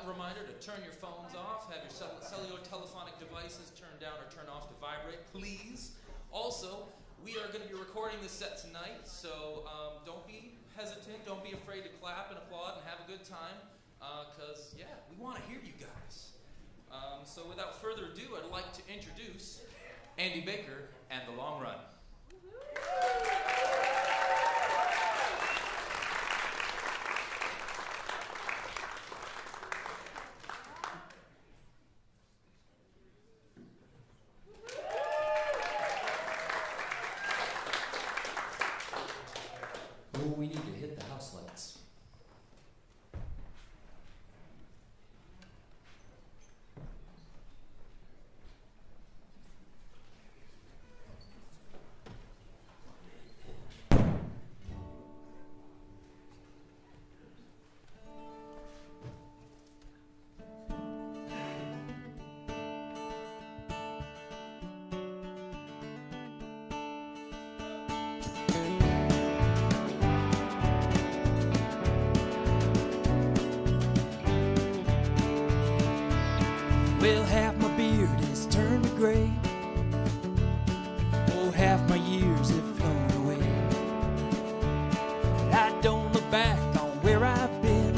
reminder to turn your phones off, have your cellular telephonic devices turned down or turned off to vibrate, please. Also, we are going to be recording this set tonight, so don't be hesitant, don't be afraid to clap and applaud and have a good time, because, yeah, we want to hear you guys. So without further ado, I'd like to introduce Andy Baker and The Long Run. Oh, we need to hit the house lights. Well, half my beard has turned to gray. Oh, half my years have flown away. But I don't look back on where I've been.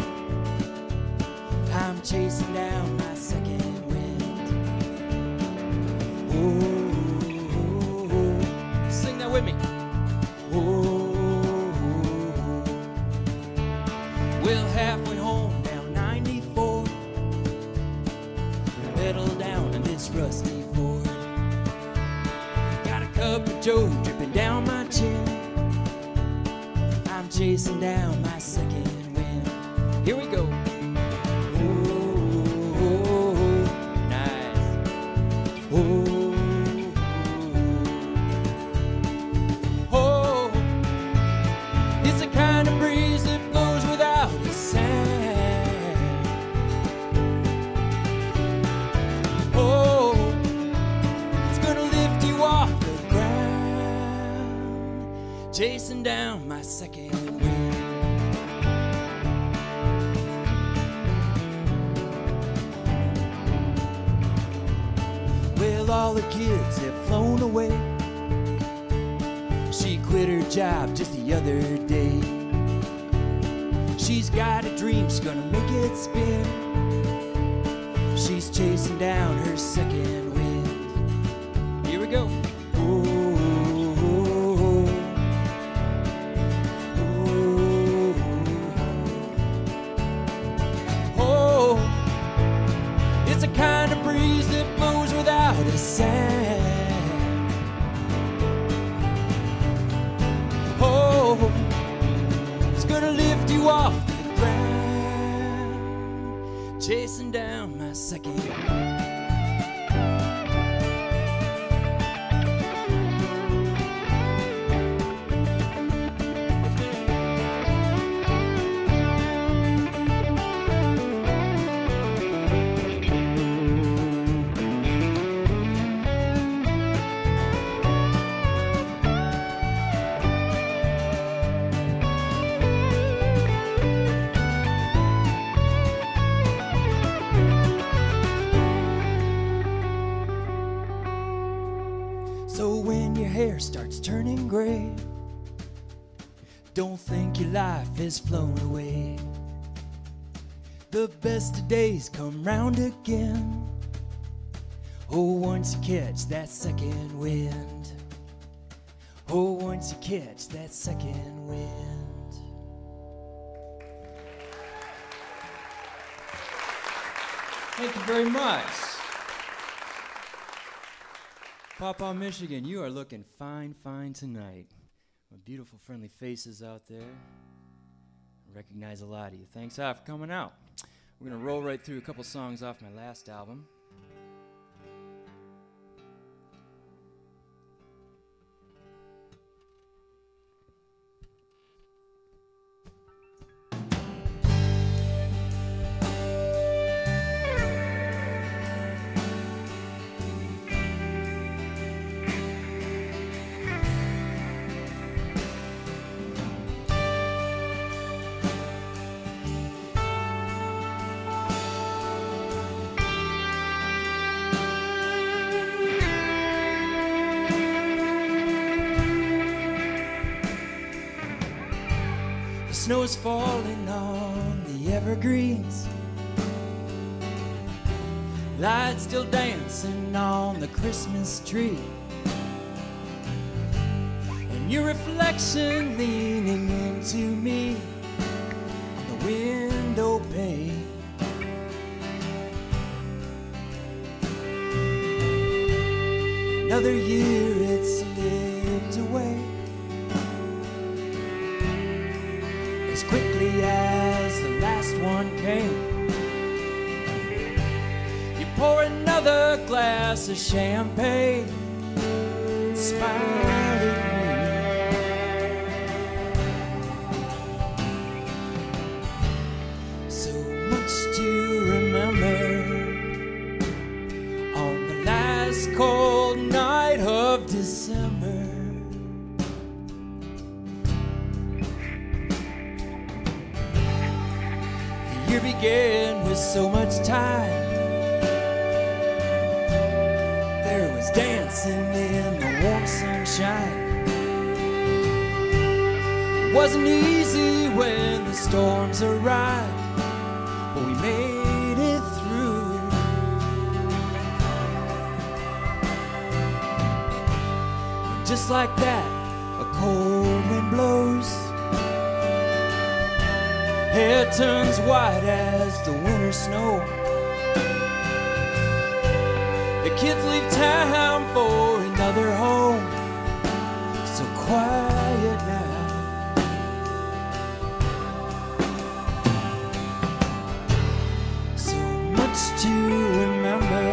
I'm chasing down my second wind. Oh, sing that with me. Oh, well, halfway home down 94. Pedal down in this rusty Ford. Got a cup of Joe dripping down my chin. I'm chasing down my second wind. Here we go. Oh, nice. Oh, it's the kind of breeze that blows without a sound. Chasing down my second wind. Well, all the kids have flown away. She quit her job just the other day. She's got a dream, she's gonna make it spin. She's chasing down her second wind. Here we go. Kind of breeze that blows without a sound. Oh, it's gonna lift you off the ground. Chasing down my second. So when your hair starts turning gray, don't think your life has flown away. The best of days come round again. Oh, once you catch that second wind. Oh, once you catch that second wind. Thank you very much. Paw Paw, Michigan, you are looking fine, fine tonight. With beautiful, friendly faces out there. I recognize a lot of you. Thanks for coming out. We're going to roll right through a couple songs off my last album. snow's falling on the evergreens. Lights still dancing on the Christmas tree. And your reflection leaning into me on the window pane. Another year it slipped away as quickly as the last one came. You pour another glass of champagne and smile at me. So much to remember on the last cold night of December. The year began with so much time. There was dancing in the warm sunshine. It wasn't easy when the storms arrived, but we made it through. Just like that, a cold wind blows. Hair turns white as the winter snow. The kids leave town for another home. So quiet now. So much to remember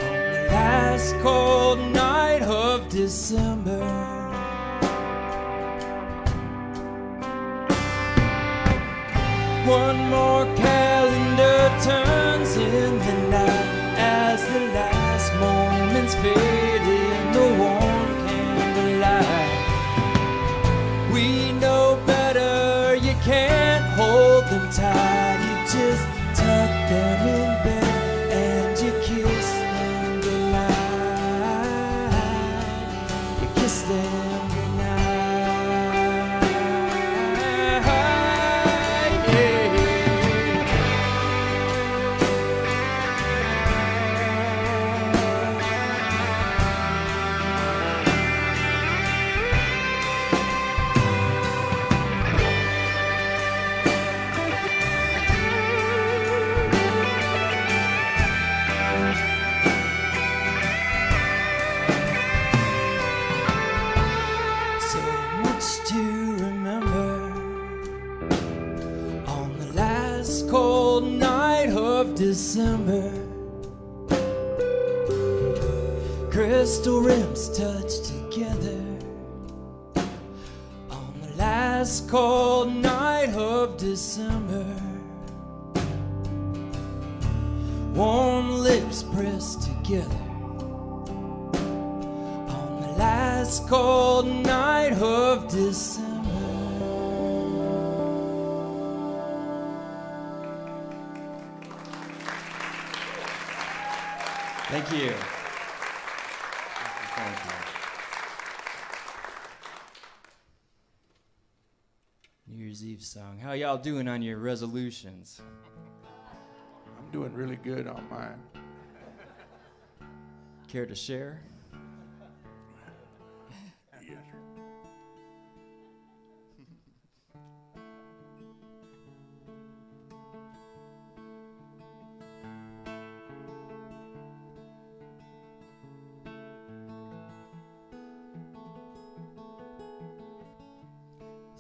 on the last cold night of December. One more calendar turns in the night as the last moments fade in the warm candlelight. We know better, you can't hold them tight. You just tuck them in bed and you kiss them goodnight. You kiss them goodnight. December, crystal rims touched together on the last cold night of December. Warm lips pressed together on the last cold night of December. Thank you. Thank you. New Year's Eve song. How y'all doing on your resolutions? I'm doing really good on mine. Care to share? Yes, sir.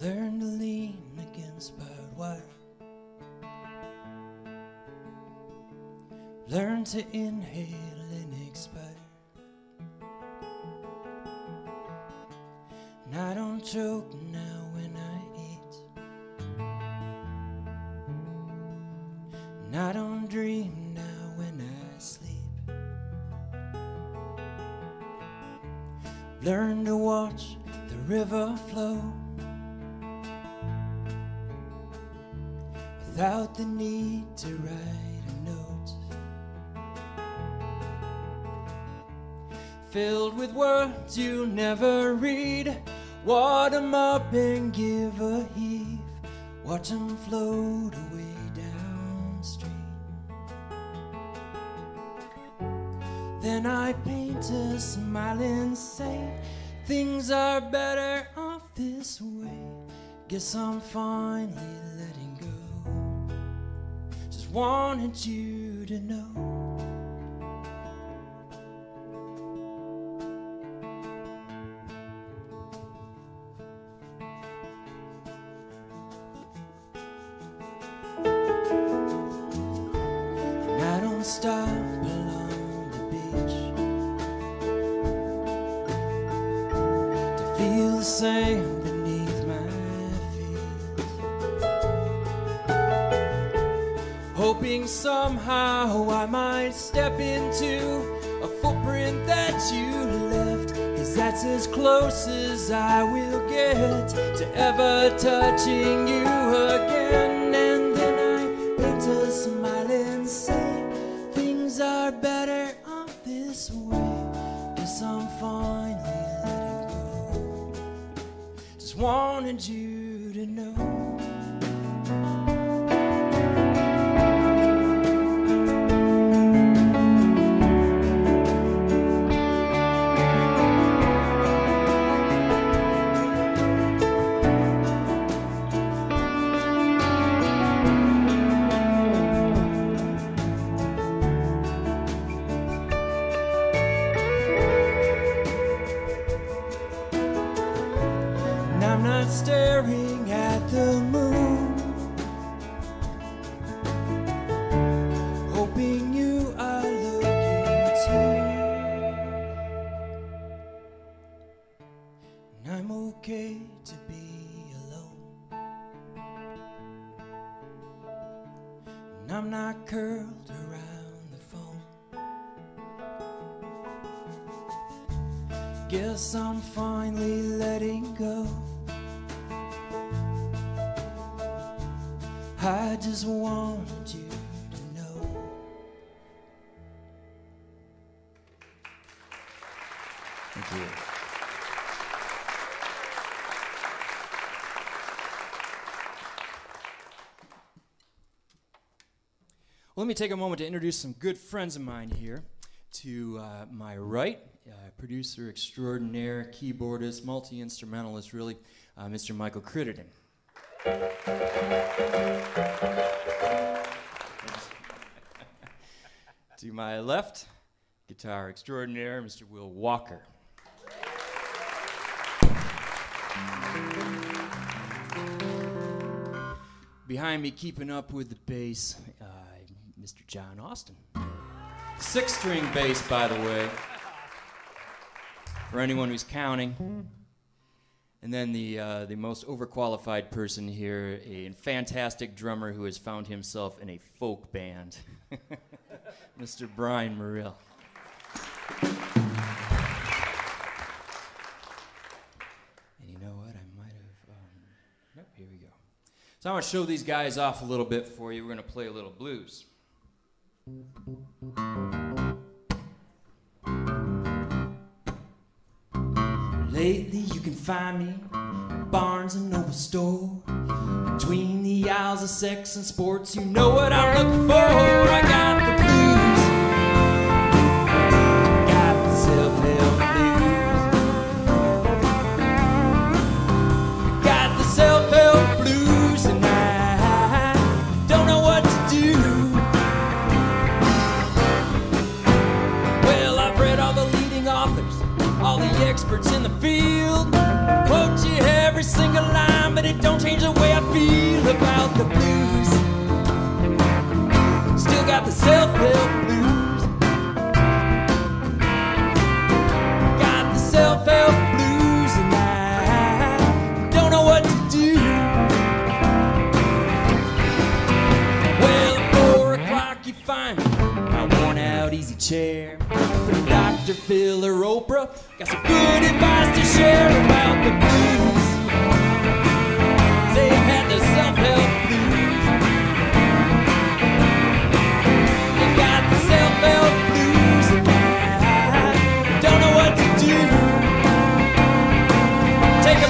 Learn to lean against barbed wire. Learn to inhale and expire. And I don't choke now when I eat. And I don't dream now when I sleep. Learn to watch the river flow without the need to write a note, filled with words you never read, Wad 'em up and give a heave. Watch 'em float away downstream. Then I paint a smile and say, things are better off this way. Guess I'm finally letting go. Just wanted you to know. And I don't stop along the beach to feel the sand beneath my feet, hoping somehow I might step into a footprint that you left, 'cause that's as close as I will get to ever touching you again. And then I paint a smile and say, things are better off this way. Guess I'm finally letting go. Just wanted you to know. And I'm not staring at the moon, hoping you are looking too. And I'm okay to be alone, and I'm not curled around the phone. Guess I'm finally letting go. I just wanted you to know. Thank you. Well, let me take a moment to introduce some good friends of mine here. To my right, producer extraordinaire, keyboardist, multi-instrumentalist, really, Mr. Michael Crittenden. To my left, guitar extraordinaire, Mr. Will Walker. Behind me, keeping up with the bass, Mr. John Austin. Six-string bass, by the way, for anyone who's counting. And then the most overqualified person here, a fantastic drummer who has found himself in a folk band, Mr. Brian Murill. And you know what? I might have... nope, here we go. So I want to show these guys off a little bit for you. We're going to play a little blues. Lately you can find me at Barnes and Noble store, between the aisles of sex and sports. You know what I'm looking for. I got the blues, got the self-help blues, got the self-help blues, and I don't know what to do. Well, I've read all the leading authors, all the experts in the field, quote you every single line, but it don't change the way I feel about the blues. Still got the self-help blues, got the self-help blues, and I don't know what to do. Well, at 4 o'clock you find me, my worn-out easy chair, from Dr. Phil or Oprah. Got some good advice to share about the blues. They've had the self-help blues. They got the self-help blues, and I don't know what to do. Take a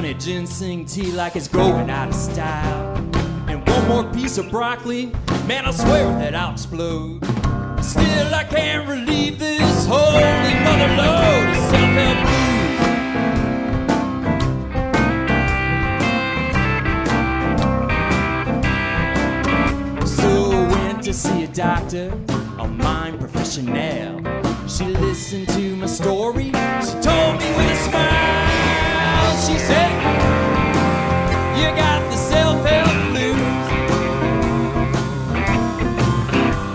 honey ginseng tea like it's going out of style. And one more piece of broccoli, man, I swear that I'll explode. Still, I can't relieve this holy mother load of self-help blues. So went to see a doctor, a mind professional. She listened to my story, she told me with a smile. She said, you got the self-help blues.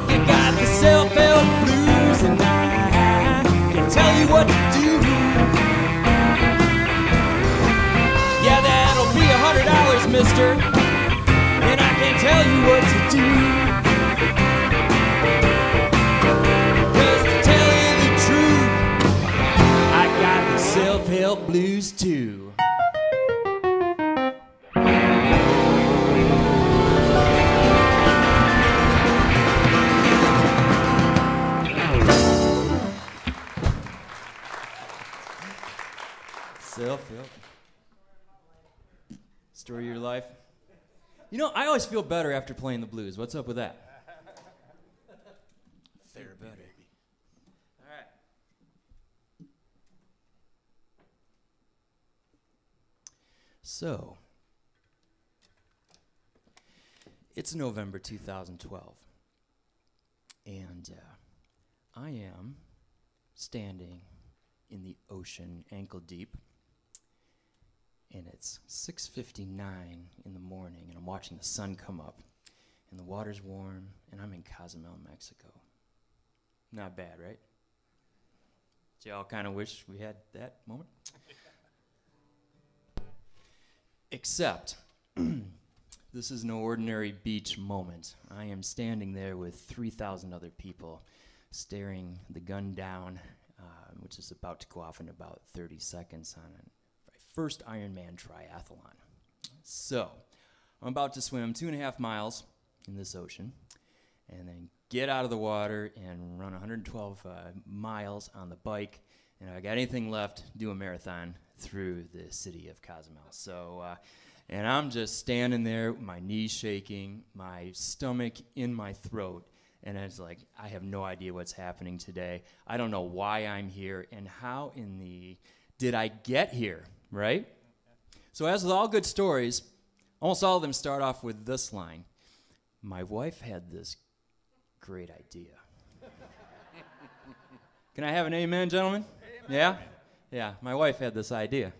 You got the self-help blues, and I can tell you what to do. Yeah, that'll be $100, mister, and I can tell you what to do. Self-help blues too. Self-help. Story of your life. You know, I always feel better after playing the blues. What's up with that? Fair better. All right. So, it's November 2012, and I am standing in the ocean ankle deep, and it's 6:59 in the morning, and I'm watching the sun come up, and the water's warm, and I'm in Cozumel, Mexico. Not bad, right? Do y'all kind of wish we had that moment? Except, this is no ordinary beach moment. I am standing there with 3,000 other people staring the gun down, which is about to go off in about 30 seconds on my first Ironman triathlon. So, I'm about to swim 2.5 miles in this ocean, and then get out of the water and run 112 miles on the bike, and if I got anything left, do a marathon through the city of Cozumel. So, and I'm just standing there, my knees shaking, my stomach in my throat, and it's like, I have no idea what's happening today. I don't know why I'm here, and how in the did I get here, right? So as with all good stories, almost all of them start off with this line. My wife had this great idea. Can I have an amen, gentlemen? Amen. Yeah? Yeah, my wife had this idea.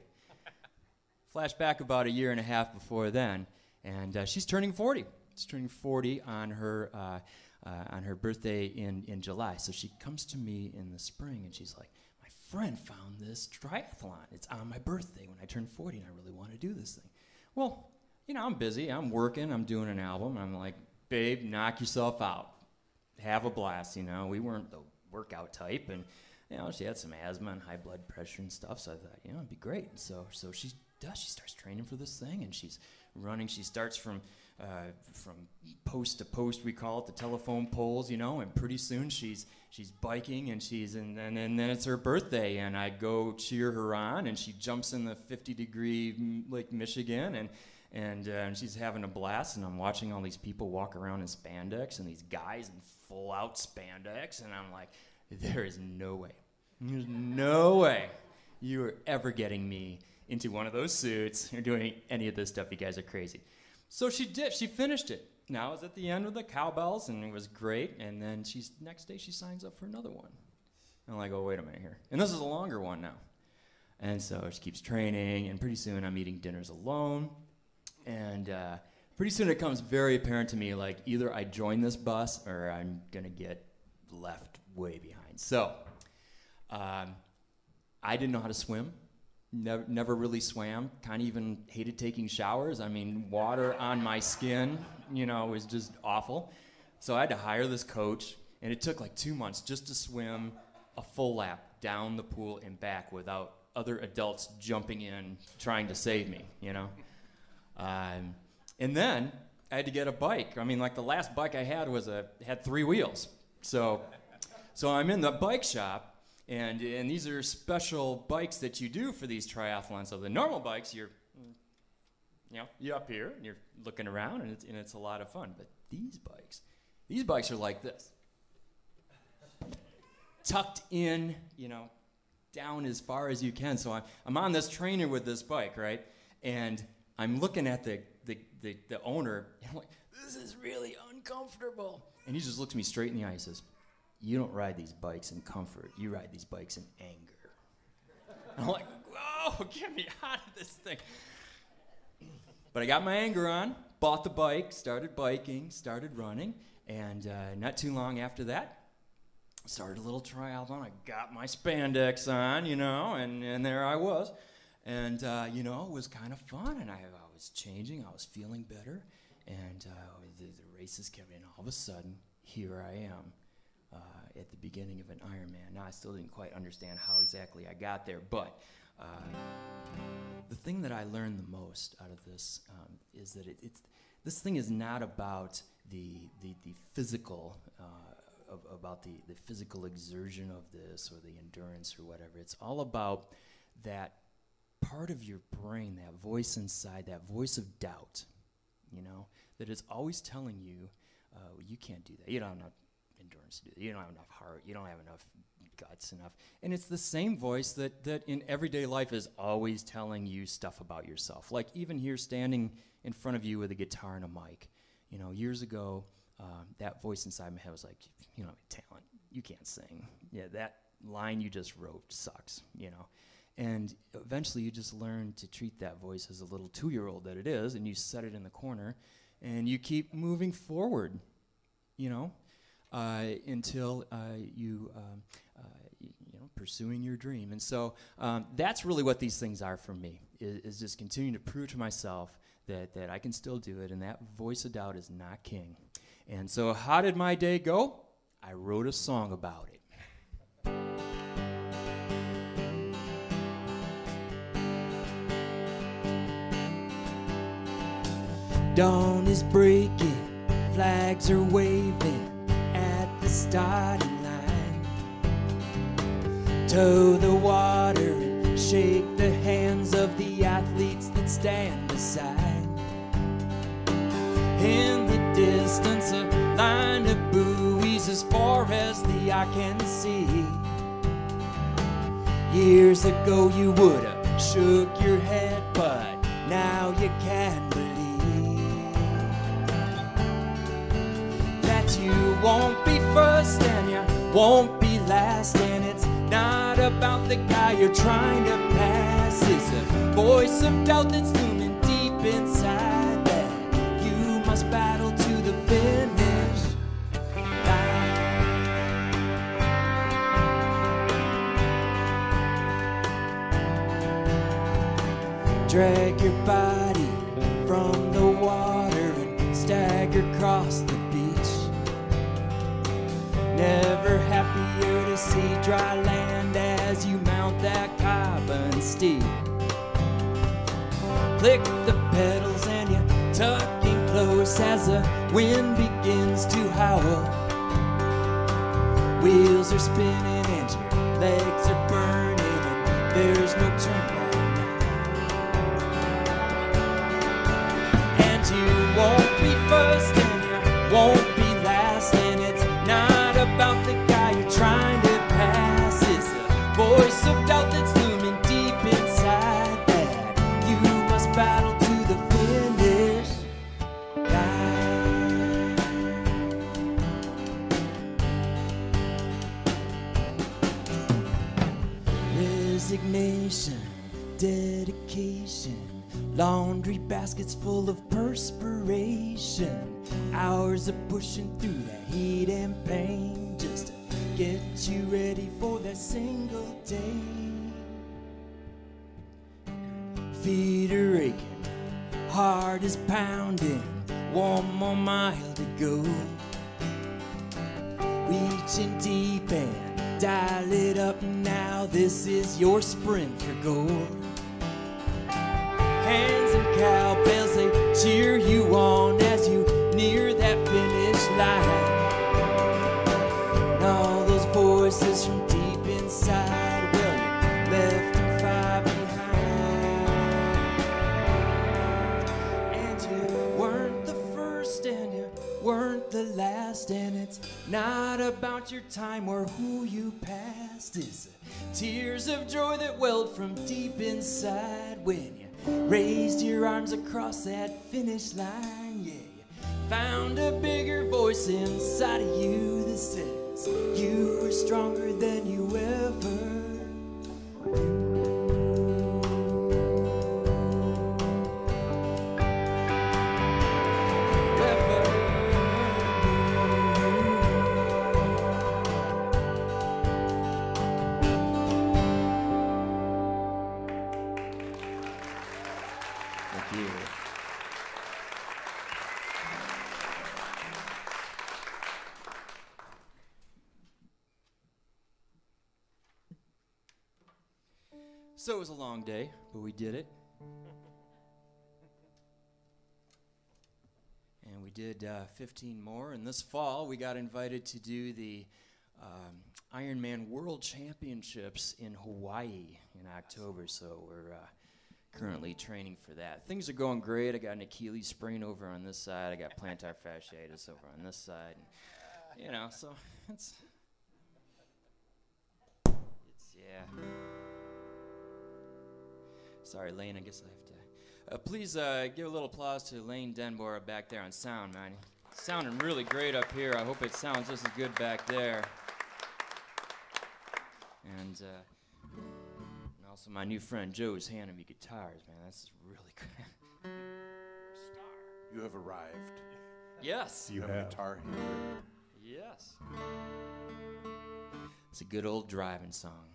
Flashback about 1.5 years before then, and she's turning 40. She's turning 40 on her birthday in July. So she comes to me in the spring, and she's like, my friend found this triathlon. It's on my birthday when I turn 40, and I really want to do this thing. Well, you know, I'm busy. I'm working. I'm doing an album. I'm like, babe, knock yourself out. Have a blast, you know. We weren't the workout type, and you know, she had some asthma and high blood pressure and stuff, so I thought, you know, it'd be great. So she starts training for this thing, and she's running. She starts from post to post, we call it, the telephone poles, you know, and pretty soon she's biking, and then it's her birthday, and I go cheer her on, and she jumps in the 50-degree Lake Michigan, and she's having a blast, and I'm watching all these people walk around in spandex, and these guys in full-out spandex, and I'm like, there is no way. There's no way you are ever getting me into one of those suits or doing any of this stuff. You guys are crazy. So she did. She finished it. Now I was at the end with the cowbells, and it was great. And then next day she signs up for another one. And I'm like, oh, wait a minute here. And this is a longer one now. And so she keeps training, and pretty soon I'm eating dinners alone. And pretty soon it becomes very apparent to me, like, either I join this bus or I'm going to get left way behind. So I didn't know how to swim. Never really swam. Kind of even hated taking showers. I mean, water on my skin, you know, was just awful. So I had to hire this coach, and it took like 2 months just to swim a full lap down the pool and back without other adults jumping in trying to save me, you know. And then I had to get a bike. I mean, like the last bike I had had 3 wheels. So I'm in the bike shop, And these are special bikes that you do for these triathlons. So the normal bikes, you're up here and you're looking around, and it's a lot of fun. But these bikes are like this, tucked in, down as far as you can. So I'm on this trainer with this bike, right? And I'm looking at the owner, and I'm like, this is really uncomfortable. And he just looks me straight in the eye and says, you don't ride these bikes in comfort. You ride these bikes in anger. And I'm like, whoa, get me out of this thing. But I got my anger on, bought the bike, started biking, started running, and not too long after that, started a little triathlon. I got my spandex on, and there I was. And, it was kind of fun, and I was changing. I was feeling better, and the races kept in. All of a sudden, here I am at the beginning of an Ironman. Now, I still didn't quite understand how exactly I got there, but the thing that I learned the most out of this is that this thing is not about the physical, about the physical exertion of this or the endurance or whatever. It's all about that part of your brain, that voice inside, that voice of doubt, that is always telling you, you can't do that. You don't have enough endurance to do that. You don't have enough heart. You don't have enough guts enough. And it's the same voice that in everyday life is always telling you stuff about yourself. Like even here standing in front of you with a guitar and a mic. Years ago, that voice inside my head was like, you don't have talent. You can't sing. Yeah, that line you just wrote sucks, And eventually you just learn to treat that voice as a little 2-year-old that it is, and you set it in the corner, and you keep moving forward, until you pursuing your dream. And so that's really what these things are for me, is just continuing to prove to myself that I can still do it, and that voice of doubt is not king. And so how did my day go? I wrote a song about it. Dawn is breaking, flags are waving at the starting line. Toe the water and shake the hands of the athletes that stand beside. In the distance, a line of buoys as far as the eye can see. Years ago you would have shook your head, but now you can believe that you won't be first and you won't be last. And it's not about the guy you're trying to pass. It's a voice of doubt that's looming deep inside that you must battle to the finish line. Drag your body from the water and stagger across the beach. Never happier to see dry land as you mount that carbon steed. Click the pedals and you tuck in close as the wind begins to howl. Wheels are spinning and your legs are burning and there's no turn back now. And you won't be first and you won't be last. And it's not about the guy you're trying to pass. It's the voice of doubt that's looming deep inside that you must battle to the finish line. Resignation, dedication, laundry baskets full of perspiration. Hours of pushing through that heat and pain just to get you ready for that single day. Feet are aching, heart is pounding, one more mile to go. Reaching deep and dial it up now, this is your sprint for gold. Hands and cowbells, they cheer you on as you near that finish line. And all those voices from deep inside the last, and it's not about your time or who you passed. It's tears of joy that welled from deep inside when you raised your arms across that finish line. Yeah, you found a bigger voice inside of you that says you were stronger than you ever knew. So it was a long day, but we did it. And we did 15 more. And this fall, we got invited to do the Ironman World Championships in Hawaii in October. So we're currently training for that. Things are going great. I got an Achilles sprain over on this side. I got plantar fasciitis over on this side. And, you know, so it's yeah. Sorry, Lane, I guess I have to. Please give a little applause to Lane Denbora back there on sound, man. It's sounding really great up here. I hope it sounds just as good back there. And also my new friend Joe is handing me guitars, man. That's really good. You have arrived. Yes. You have a guitar here. Yes. It's a good old driving song.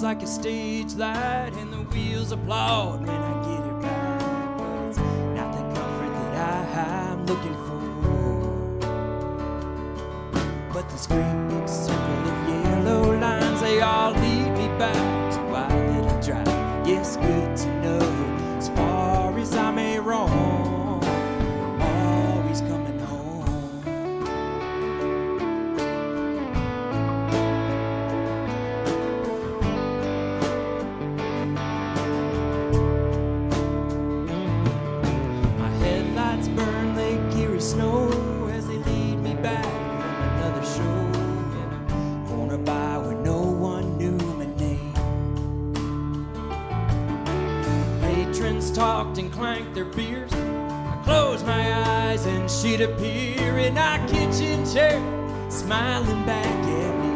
Like a stage light and the wheels applaud when I get it right, but it's not the comfort that I'm looking for. But this great big circle of yellow lines, they all lead me back to why let it drive. Yes, good to know as far as I may roam, I'm always coming home. Snow as they lead me back from another show in a corner by where no one knew my name. Patrons talked and clanked their beers. I closed my eyes and she'd appear in our kitchen chair, smiling back at me.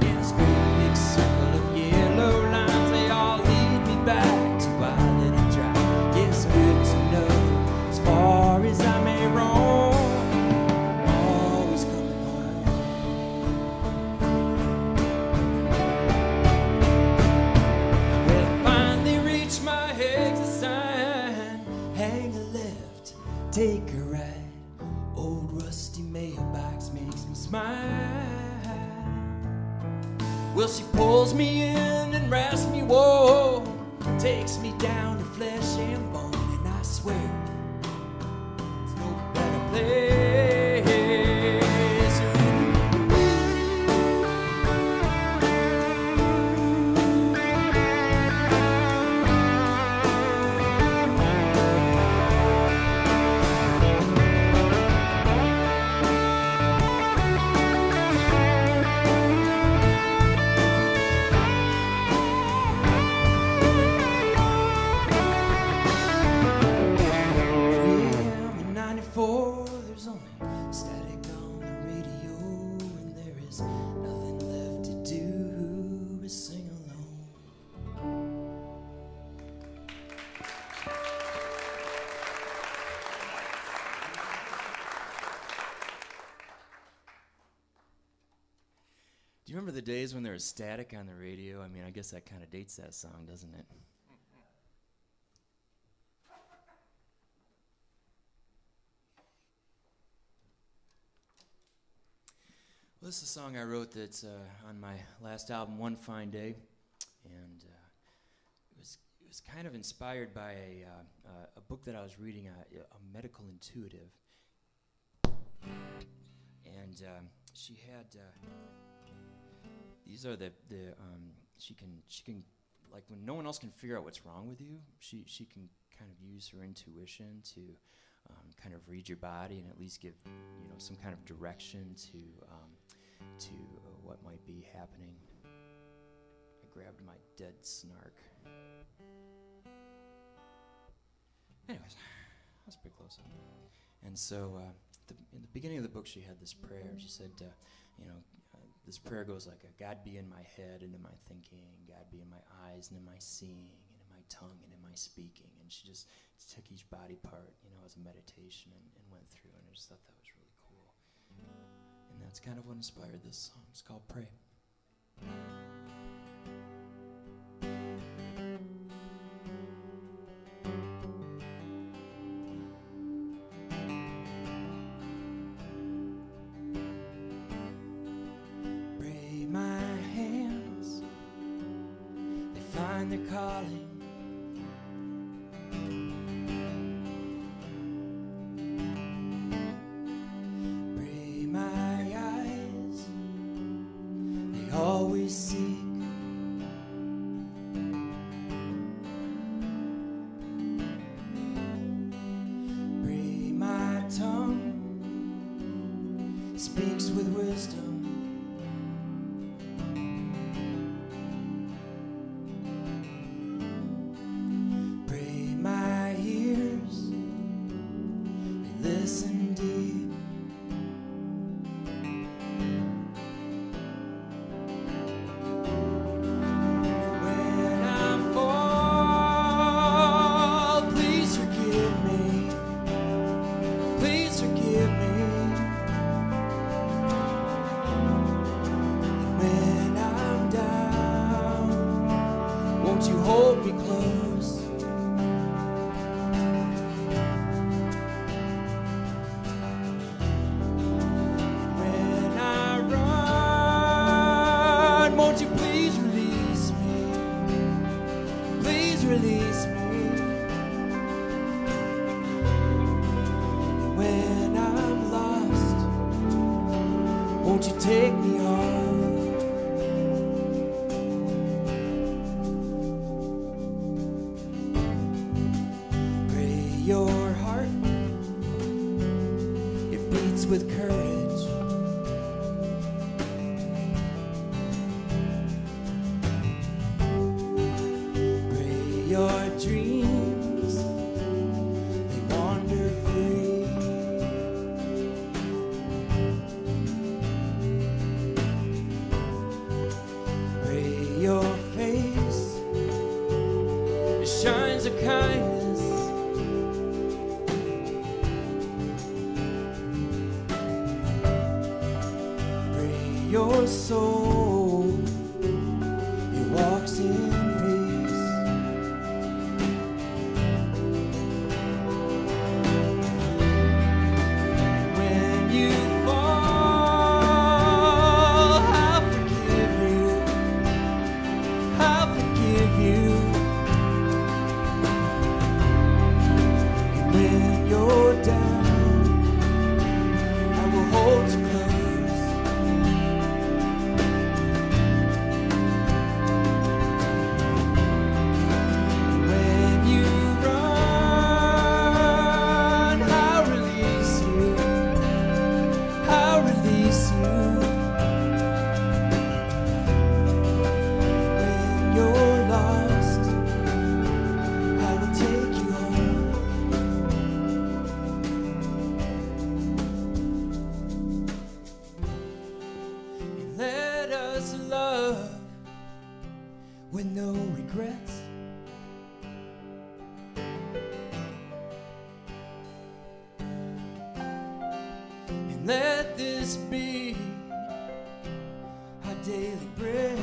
In this great big circle of yellow lines, they all lead me back to why let it drive. Yes, good to know. As far as I may roam, always coming home. Well, I finally reached my exit sign. Hang a left, take a right. Old rusty mailbox makes me smile. Well, she pulls me in and rasps me, whoa, takes me down to flesh and bone, and I swear place. you remember the days when there was static on the radio? I mean, I guess that kind of dates that song, doesn't it? Well, this is a song I wrote that's on my last album, One Fine Day, and it was kind of inspired by a book that I was reading, a medical intuitive, and she had these are the she can like when no one else can figure out what's wrong with you, she can kind of use her intuition to kind of read your body and at least give some kind of direction to what might be happening. I grabbed my dead snark. Anyways, I was pretty close. And so in the beginning of the book, she had this prayer. She said, this prayer goes like, God be in my head and in my thinking, God be in my eyes and in my seeing, and in my tongue and in my speaking. And she just took each body part, as a meditation and went through. And I just thought that was really cool. And that's kind of what inspired this song. It's called Pray. Pray my hands, they find their calling. Always seek. Pray my tongue speaks with wisdom. Pray my ears they listen deep. You hold me close. When I run, won't you please release me? Please release me. When I'm lost, won't you take me home? Your heart, it beats with courage. Pray your dreams, they wander free. Pray your face, it shines a kindness. Your soul, it walks in peace. When you fall, I'll forgive you. I'll forgive you. And when you're down, I will hold you close. With no regrets. And let this be our daily bread.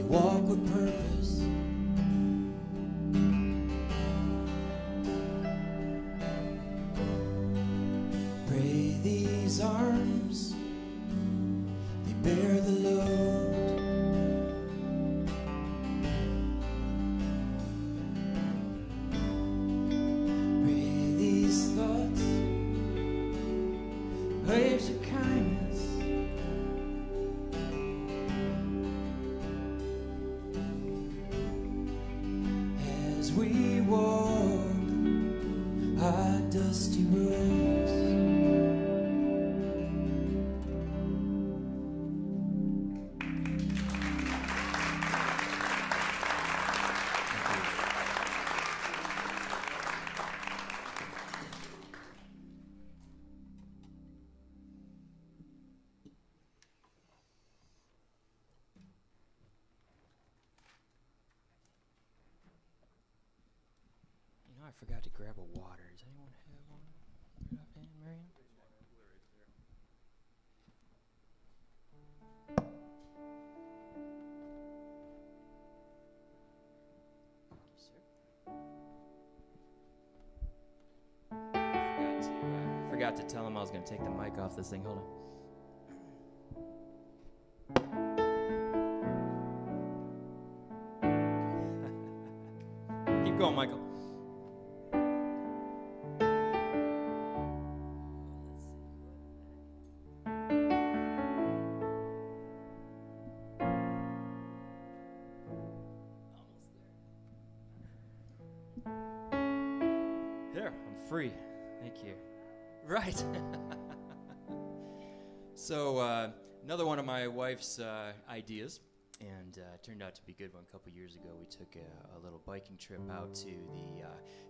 Walk with purpose. Pray these arms, they bear the load. Pray these thoughts, waves of kindness. We walk our dusty roads. I forgot to grab a water. Does anyone have one? Right offhand, Marion? Thank you, sir. I forgot to tell him I was going to take the mic off this thing. Hold on. Keep going, Michael. Free. Thank you. Right. So another one of my wife's ideas, and turned out to be a good one. A couple years ago, we took a little biking trip out to the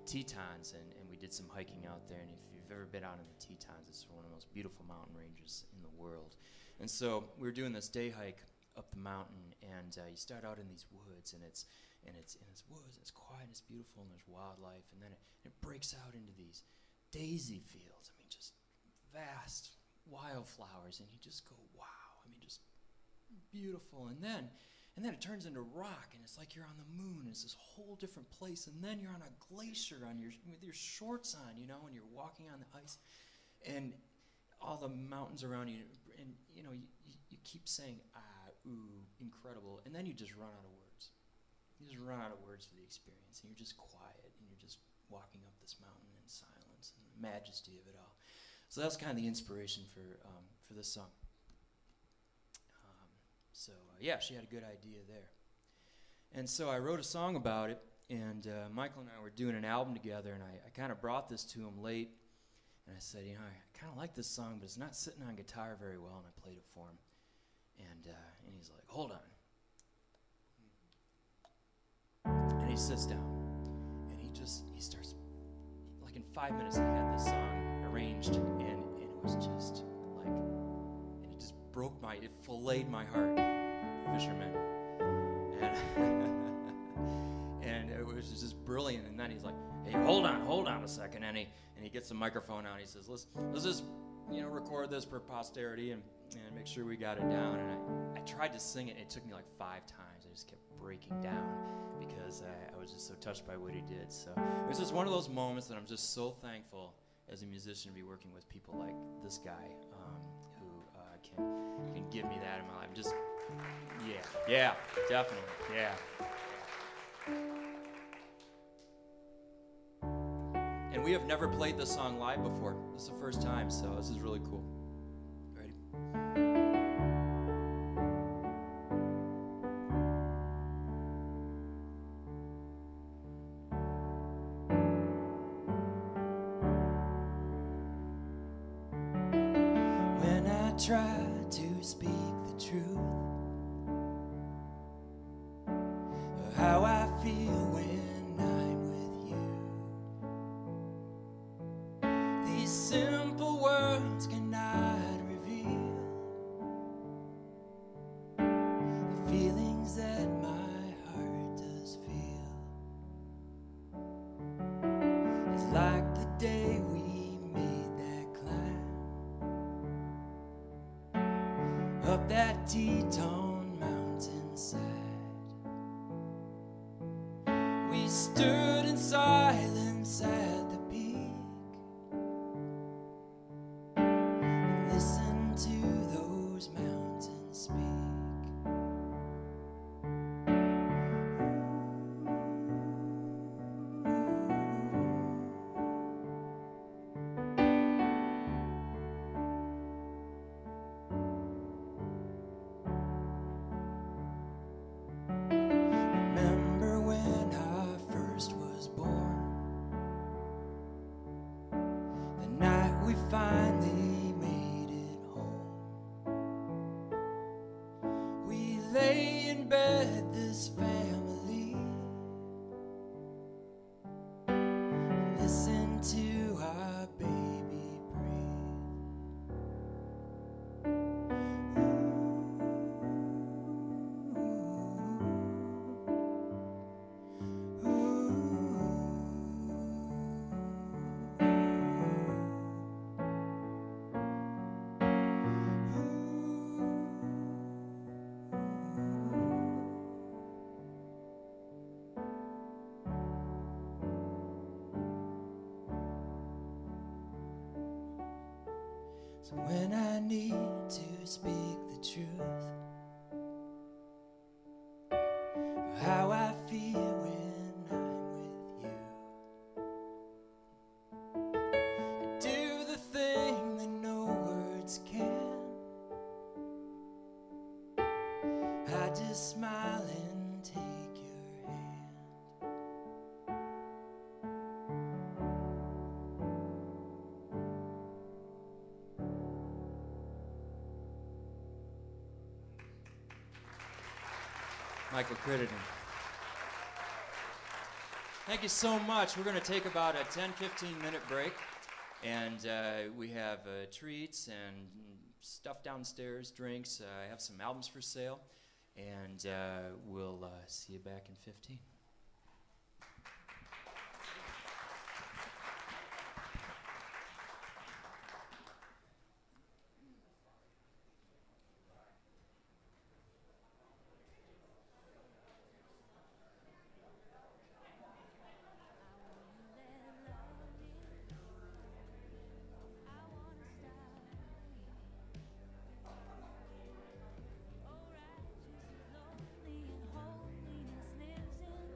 Tetons, and we did some hiking out there. And if you've ever been out in the Tetons, it's one of the most beautiful mountain ranges in the world. And so we were doing this day hike up the mountain, and you start out in these woods, and it's woods, it's quiet, it's beautiful, and there's wildlife, and then it breaks out into these daisy fields. I mean, just vast wildflowers, and you just go, wow. I mean, just beautiful. And then it turns into rock, and it's like you're on the moon. It's this whole different place, and then you're on a glacier with your shorts on, and you're walking on the ice, and all the mountains around you, and you keep saying, ooh, incredible, and then you just run out of words. You just run out of words for the experience, and you're just quiet, and you're just walking up this mountain in silence and the majesty of it all. So that was kind of the inspiration for this song. Yeah, she had a good idea there. And so I wrote a song about it, and Michael and I were doing an album together, and I kind of brought this to him late, and I said, I kind of like this song, but it's not sitting on guitar very well, and I played it for him. And he's like, hold on. And he sits down, and he starts, like in 5 minutes, I had this song arranged, and it was just like, and it just it filleted my heart, Fisherman. And, and it which is just brilliant. And then he's like, hey, hold on a second. And he gets the microphone out. And he says, let's just, record this for posterity and make sure we got it down. And I tried to sing it. It took me like 5 times. I just kept breaking down because I was just so touched by what he did. So it was just one of those moments that I'm just so thankful as a musician to be working with people like this guy who can give me that in my life. Just, yeah, definitely, yeah. And we have never played this song live before. This is the first time, so this is really cool. Ready? When I try to speak the truth, how I feel when I'm with you, these simple words cannot reveal the feelings that my heart does feel. It's like the day we made that climb up that Teton mountainside. We stood in silence at the peak and listened to those mountains speak. Remember when I first was born, the night we finally made it home. We lay in bed, this family, and listened to our baby So when I need to speak the truth, how I feel when I'm with you, I do the thing that no words can. I just smile and take your hand. Michael Crittenden. Thank you so much. We're going to take about a 10-15 minute break, and we have treats and stuff downstairs, drinks. I have some albums for sale, and we'll see you back in 15. Holiness lives in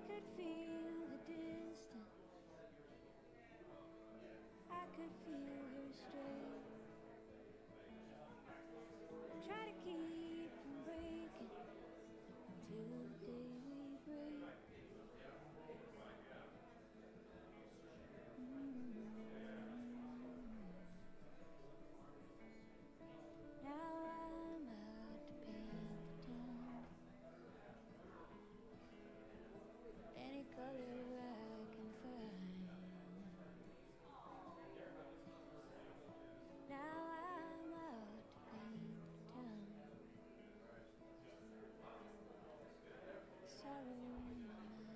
could feel the distance. I could feel her stray. Try to keep from breaking till the day we break. Now I'm out to paint the town any color I can find. Now I'm out to paint the town. Sorrow in my mind.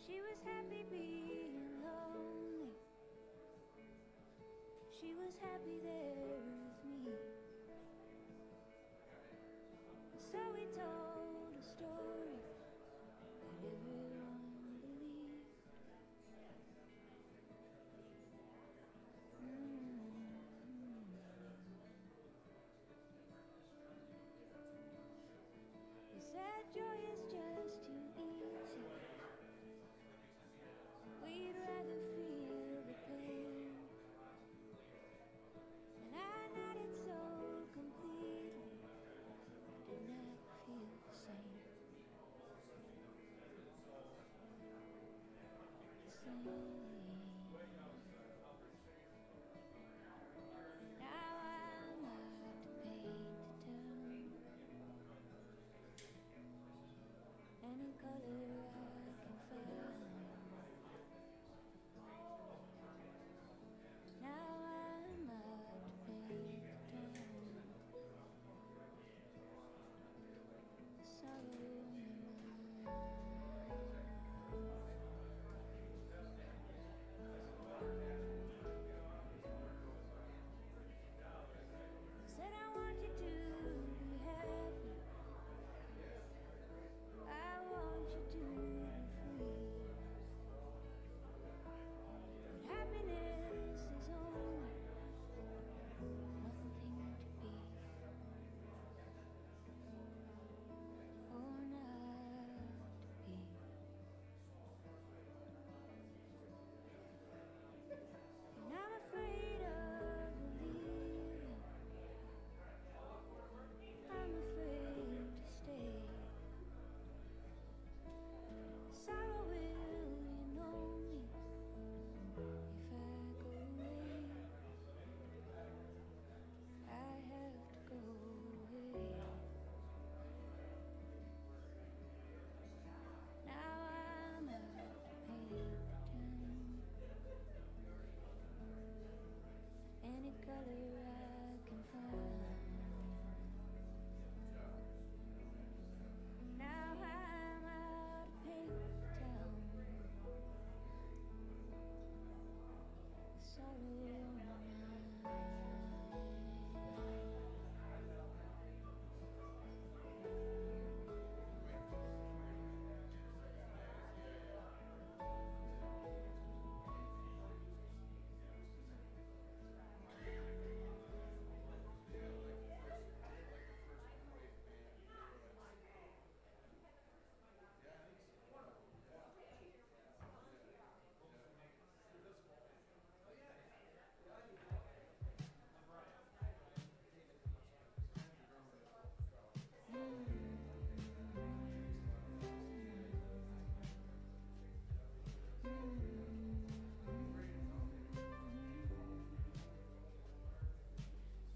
She was happy being lonely. She was happy there with me. So we told a story that everyone believed. He said joy is just too easy. We'd rather feel the pain. And I nodded so completely, did not feel the same. The same. Now I'm out to paint the town any color I can find. Now I'm out to paint the town. Sorrow in my mind. Said I want you to be happy. I want you to be free. But happiness is only one thing to be, or not to be. And I'm afraid of the leaving. I'm afraid to stay. Sorrow will you know me if I go away. I have to go away. Now I'm out to paint the town any color I can find. Now I'm out to paint the town. Sorrow in my mind.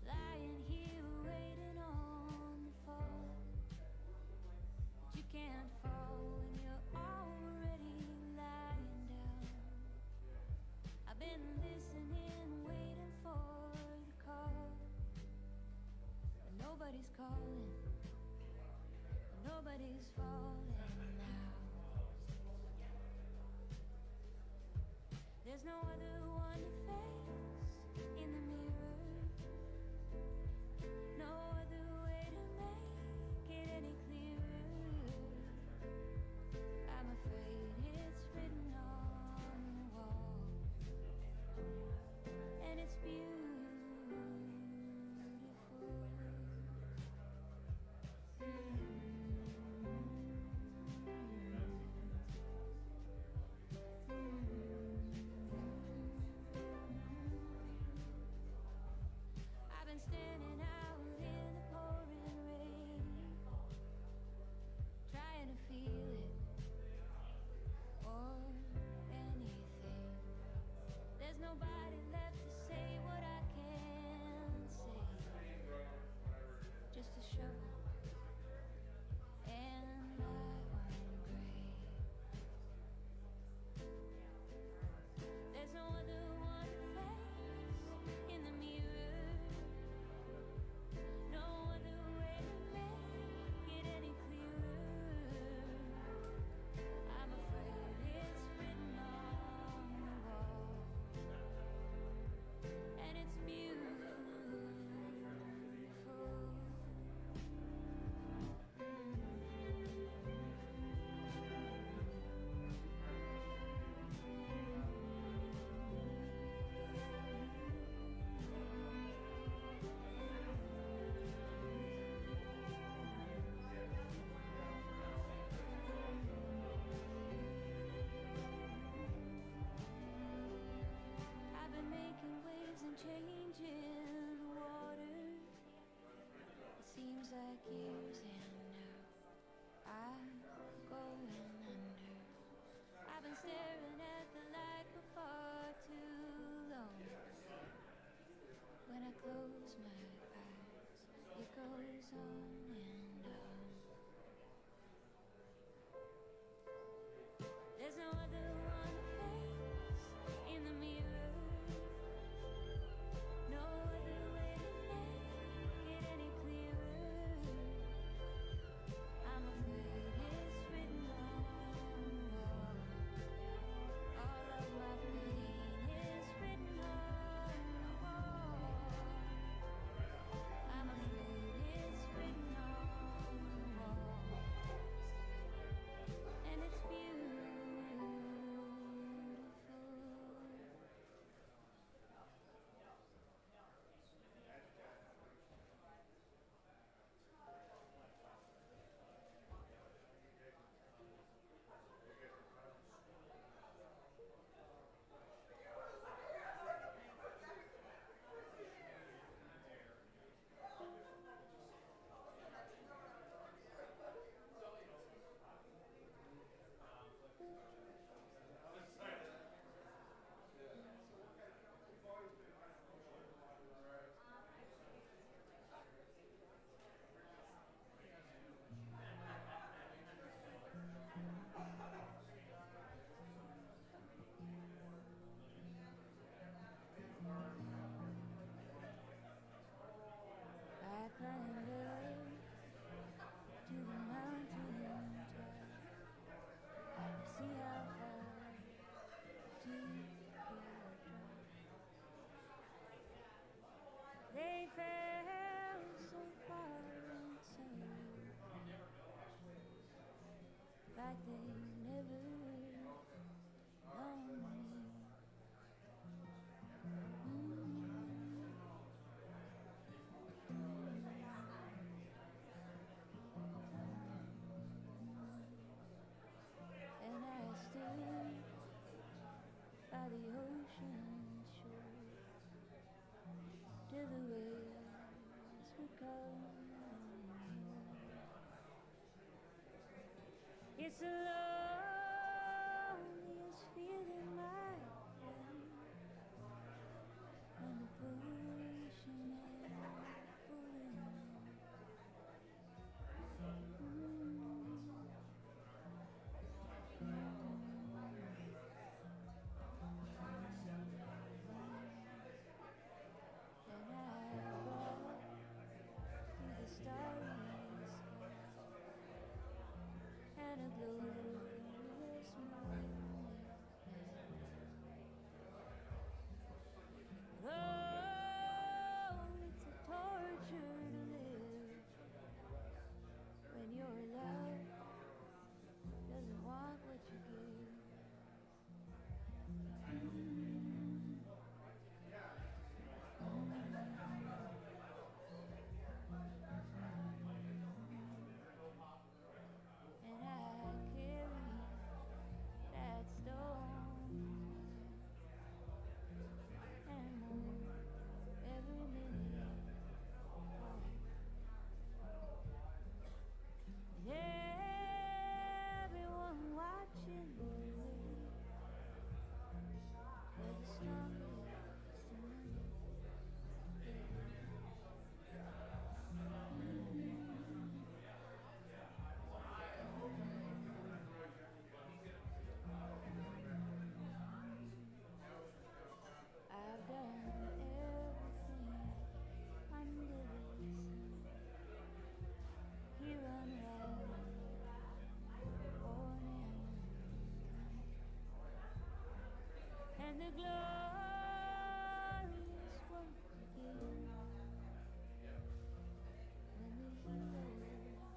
Lying here waiting on the fall. You can't fall when you're already lying down. I've been listening, waiting for the call, but nobody's calling, nobody's falling now. There's no other one to face in the mirror. No other way to make it any clearer. I'm afraid it's written on the wall, and it's beautiful. like years, and now I'm going under. I've been staring at the light for far too long. When I close my eyes, it goes on and on. There's no other one face in the mirror. No other way to make it any clearer. I'm afraid it's written on the wall. All of my pain is written on the wall. I'm afraid it's written on the wall. And it's beautiful. I climbed up to the mountain top, see how far deep your drop. They fell so far inside, like they never known me. And I stood by the ocean shore till the waves would come. It's the loneliest feeling, my friend, when the pollution is pulling on. And I walk through the starry sky and a glorious moonlit night. Oh, it's a torture to live when your love doesn't want what you give. And I carry that stone and more every minute. Everyone watching the wave, where the strongest among us. I've done everything under the sun. Here unraveled, born and the glorious won't begin when the hero does not.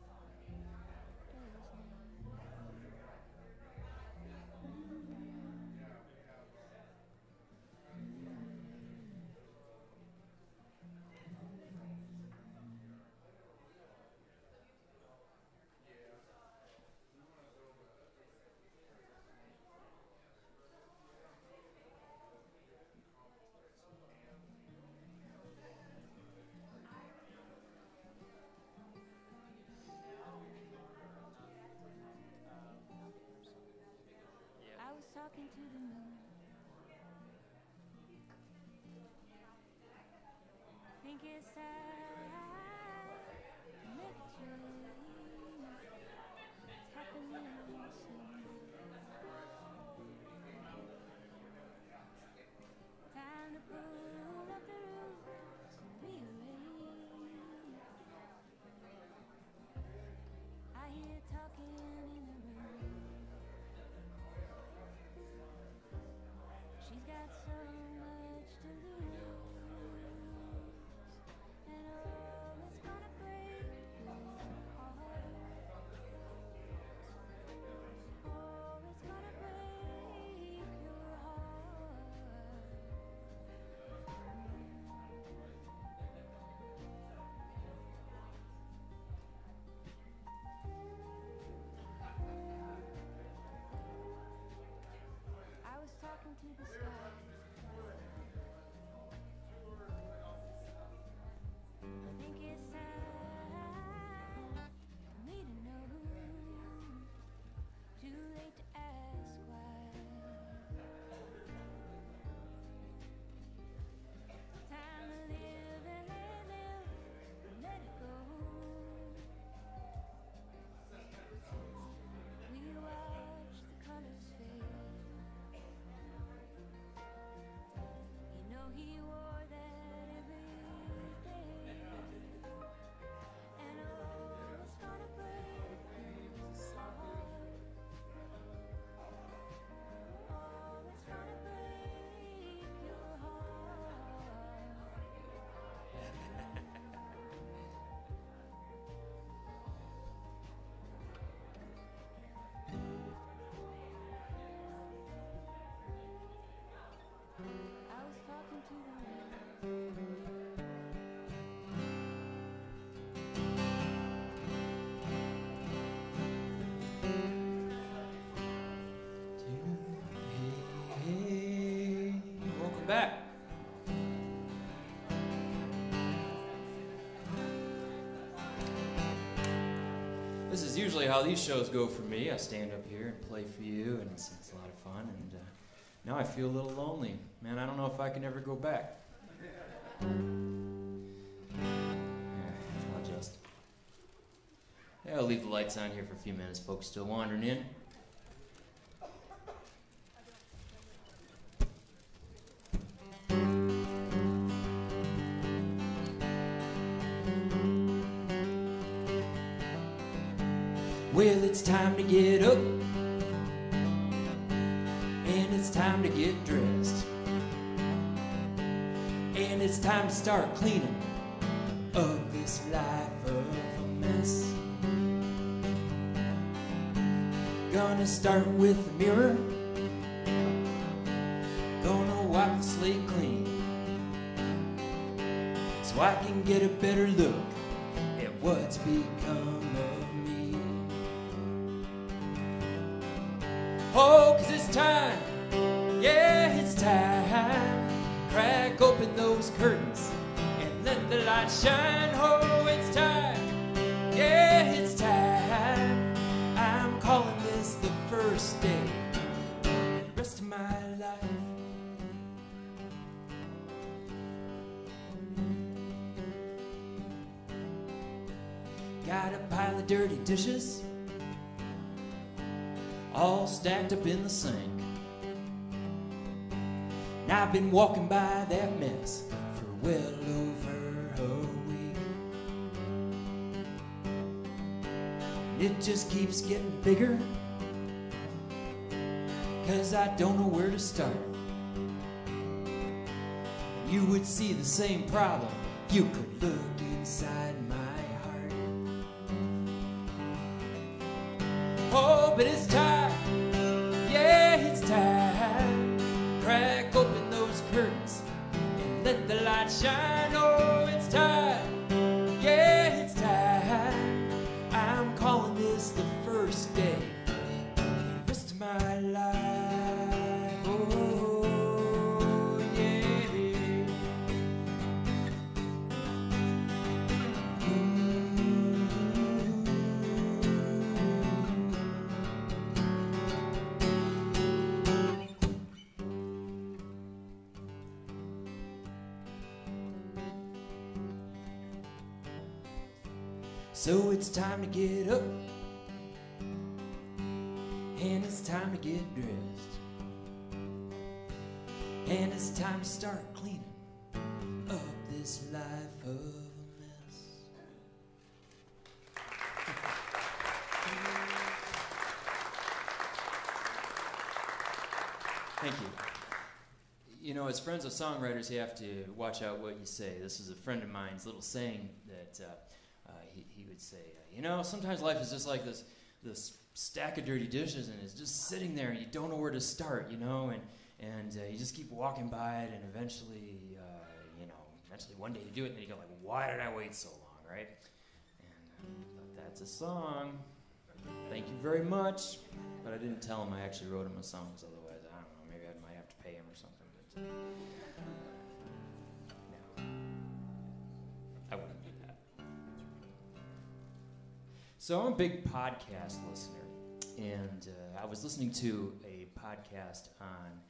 This is usually how these shows go for me. I stand up here and play for you, and it's a lot of fun. And now I feel a little lonely. Man, I don't know if I can ever go back. I'll just... Yeah, I'll leave the lights on here for a few minutes. Folks still wandering in. Well, it's time to get up, and it's time to get dressed, and it's time to start cleaning up this life of a mess. Gonna start with the mirror, gonna wipe the slate clean, so I can get a better look at what's become of me. Oh, 'cause it's time, yeah, it's time. Crack open those curtains and let the light shine. Oh, it's time, yeah, it's time. I'm calling this the first day, the rest of my life. Got a pile of dirty dishes all stacked up in the sink. And I've been walking by that mess for well over a week. And it just keeps getting bigger, 'cause I don't know where to start. And you would see the same problem if you could look inside my heart. Oh, but it's time, yeah, it's time. Crack open those curtains and let the light shine. Oh, it's time, yeah, it's time. I'm calling this the first day, the rest of my life. Oh, yeah. So it's time to get up, and it's time to get dressed, and it's time to start cleaning up this life of a mess. Thank you. You know, as friends of songwriters, you have to watch out what you say. This is a friend of mine's little saying that he would say, you know, sometimes life is just like this stack of dirty dishes, and it's just sitting there, and you don't know where to start, you know, and you just keep walking by it, and eventually one day you do it, and then you go like, why did I wait so long, right? And I thought, that's a song. Thank you very much. But I didn't tell him I actually wrote him a song, because otherwise, I don't know, maybe I might have to pay him or something. But, no, I wouldn't do that. So I'm a big podcast listener, and I was listening to a podcast on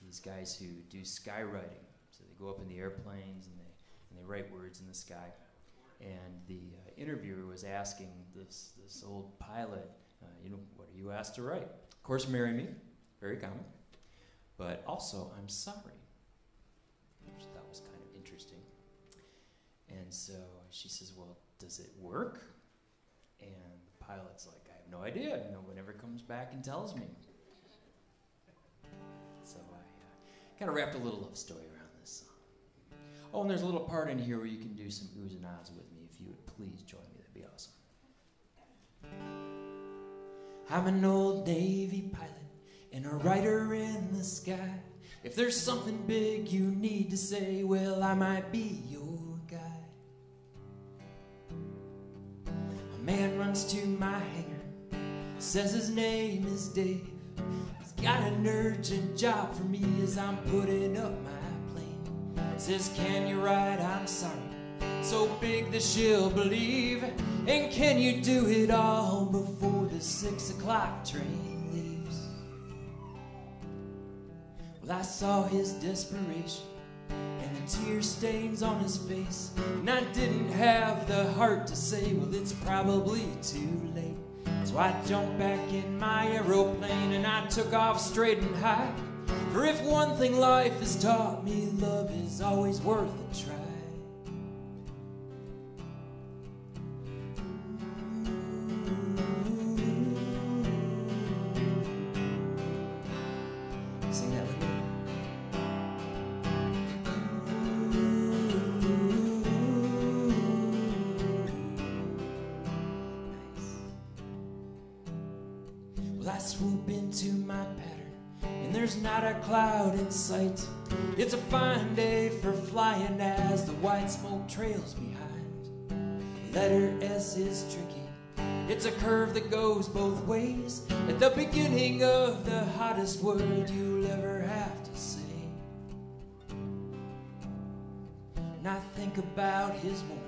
these guys who do skywriting. So they go up in the airplanes and they write words in the sky. And the interviewer was asking this old pilot, what are you asked to write? Of course, marry me, very common, but also I'm sorry, which I thought was kind of interesting. And so she says, well, does it work? And the pilot's like, I have no idea. No one ever comes back and tells me. So I kind of wrapped a little love story around this song. Oh, and there's a little part in here where you can do some oohs and ahs with me. If you would please join me, that'd be awesome. I'm an old Navy pilot and a writer in the sky. If there's something big you need to say, well, I might be your guy. A man runs to my hangar, says his name is Dave. He's got an urgent job for me as I'm putting up my plane. Says, can you write I'm sorry? So big that she'll believe. And can you do it all before the 6 o'clock train leaves? Well, I saw his desperation and the tear stains on his face, and I didn't have the heart to say, well, it's probably too late. So I jumped back in my aeroplane and I took off straight and high. For if one thing life has taught me, love is always worth a try. Sing that with me. Well, I swoop into my pattern, and there's not a cloud in sight. It's a fine day for flying as the white smoke trails behind. Letter S is tricky. It's a curve that goes both ways, at the beginning of the hottest word you'll ever have to say. And I think about his woman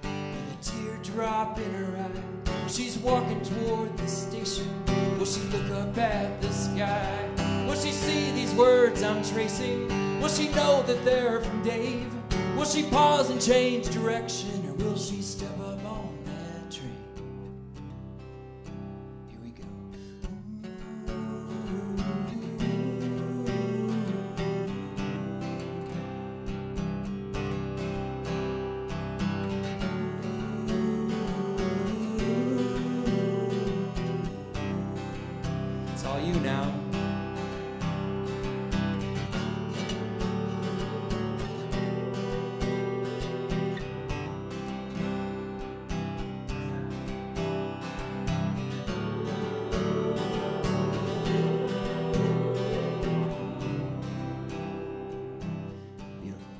with a teardrop in her eye. She's walking toward the station. Will she look up at the sky? Will she see these words I'm tracing? Will she know that they're from Dave? Will she pause and change direction, or will she step up on that train? Here we go. It's all you now. Beautiful.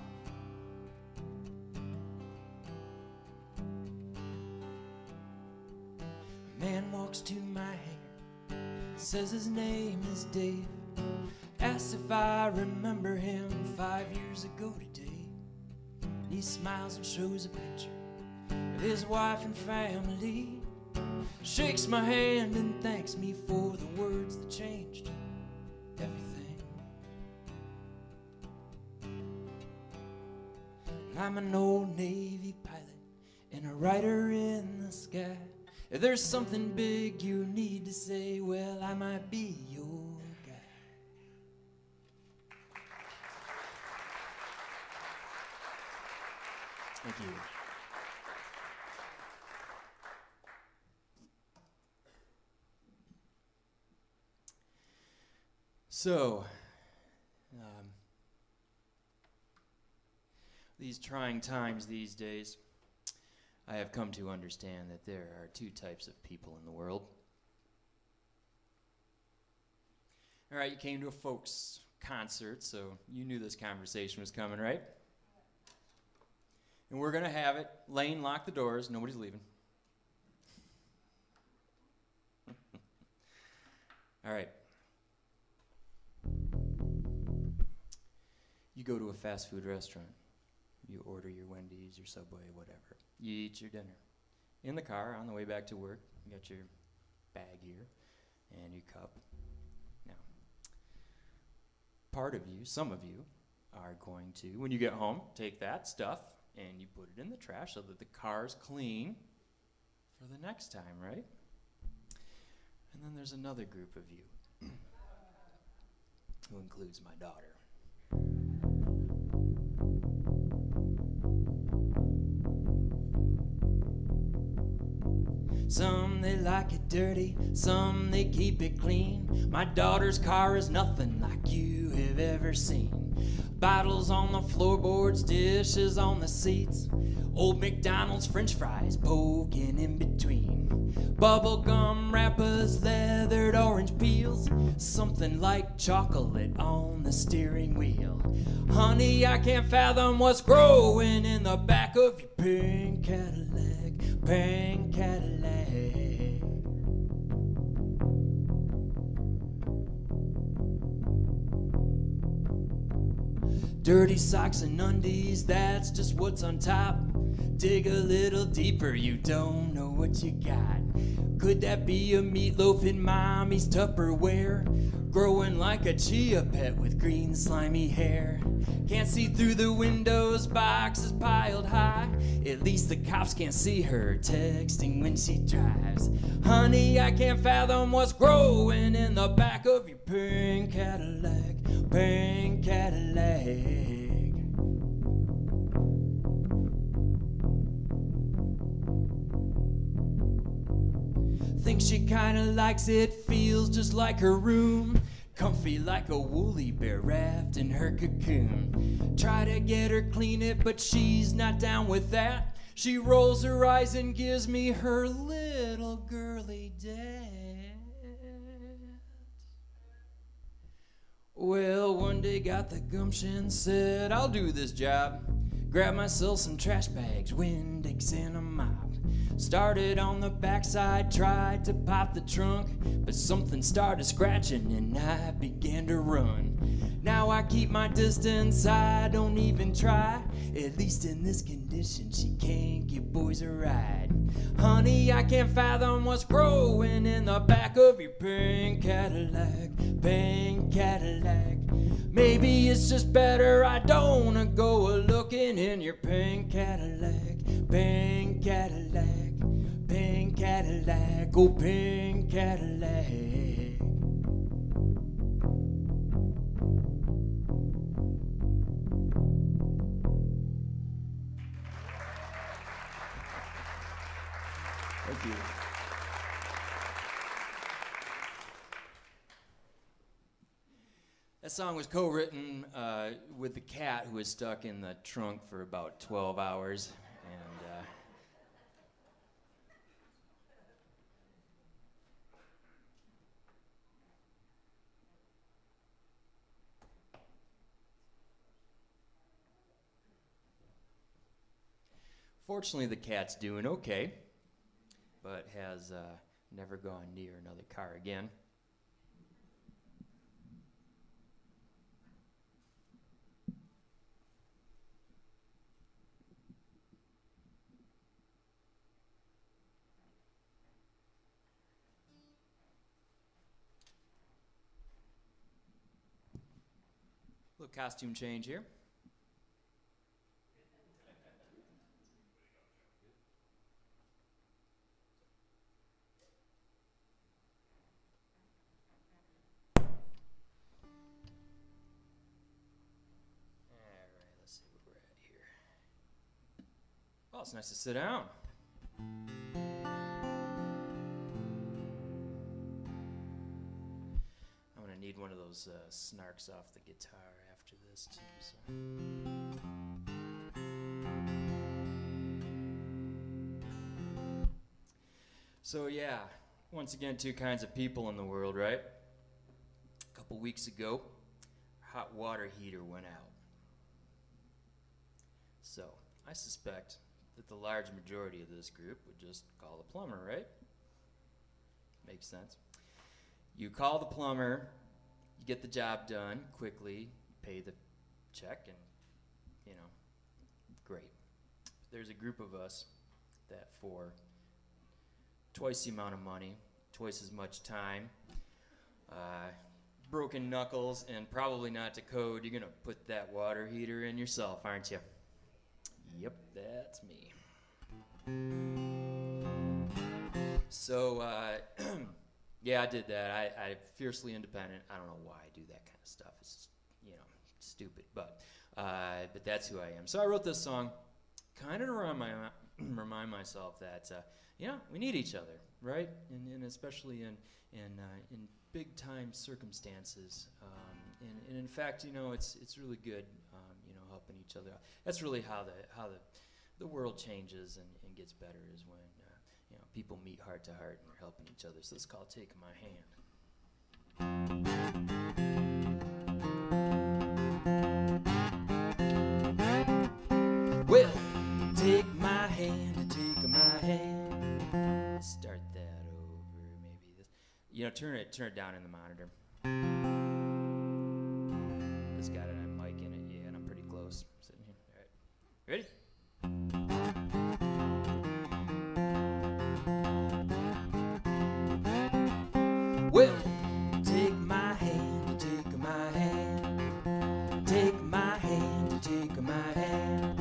A man walks to my hangar, says his name is Dave. Asks if I remember him 5 years ago today. He smiles and shows a picture of his wife and family. Shakes my hand and thanks me for the words that changed everything. I'm an old Navy pilot and a writer in the sky. If there's something big you need to say, well, I might be your guy. Thank you. So, these trying times these days, I have come to understand that there are two types of people in the world. All right, you came to a folks concert, so you knew this conversation was coming, right? And we're going to have it. Lane, lock the doors. Nobody's leaving. All right. You go to a fast food restaurant. You order your Wendy's, your Subway, whatever. You eat your dinner. In the car, on the way back to work, you got your bag here and your cup. Now, part of you, some of you, are going to, when you get home, take that stuff and you put it in the trash so that the car's clean for the next time, right? And then there's another group of you, who includes my daughter. Some they like it dirty, some they keep it clean. My daughter's car is nothing like you have ever seen. Bottles on the floorboards, dishes on the seats. Old McDonald's french fries poking in between. Bubblegum wrappers, leathered orange peels. Something like chocolate on the steering wheel. Honey, I can't fathom what's growing in the back of your pink Cadillac, pink Cadillac. Dirty socks and undies, that's just what's on top. Dig a little deeper, you don't know what you got. Could that be a meatloaf in mommy's Tupperware? Growing like a chia pet with green slimy hair. Can't see through the windows, boxes piled high. At least the cops can't see her texting when she drives. Honey, I can't fathom what's growing in the back of your pink Cadillac, pink Cadillac. Think she kinda likes it, feels just like her room. Comfy like a woolly bear wrapped in her cocoon. Try to get her clean it, but she's not down with that. She rolls her eyes and gives me her little girly dad. Well, one day got the gumption, said I'll do this job. Grab myself some trash bags, Windex and a mop. Started on the backside, tried to pop the trunk, but something started scratching and I began to run. Now I keep my distance, I don't even try. At least in this condition, she can't give boys a ride. Honey, I can't fathom what's growing in the back of your pink Cadillac, pink Cadillac. Maybe it's just better I don't go a-looking in your pink Cadillac, pink Cadillac, pink Cadillac, oh pink Cadillac. Thank you. That song was co-written with the cat who was stuck in the trunk for about 12 hours. And fortunately, the cat's doing okay, but has never gone near another car again. Little costume change here. Let's see where we're at here. Oh, it's nice to sit down. I'm gonna need one of those snarks off the guitar after this too. So yeah, once again, two kinds of people in the world, right? A couple weeks ago, our hot water heater went out. So I suspect that the large majority of this group would just call the plumber, right? Makes sense. You call the plumber, you get the job done quickly, pay the check, and, you know, great. There's a group of us that for twice the amount of money, twice as much time, broken knuckles, and probably not to code, you're going to put that water heater in yourself, aren't you? Yep, that's me. So, yeah, I did that. I'm fiercely independent. I don't know why I do that kind of stuff. It's just, you know, stupid. But that's who I am. So I wrote this song kind of to remind myself that, yeah, we need each other, right? And especially in big time circumstances. And in fact, you know, it's really good, you know, helping each other out. That's really how the world changes and gets better, is when you know, people meet heart to heart and are helping each other. So it's called Taking My Hand. Well, take my hand, take my hand. Start that over, maybe this. You know, turn it down in the monitor. This got a mic in it, yeah, and I'm pretty close sitting here. All right, ready? Well, take my hand, take my hand. Take my hand, take my hand.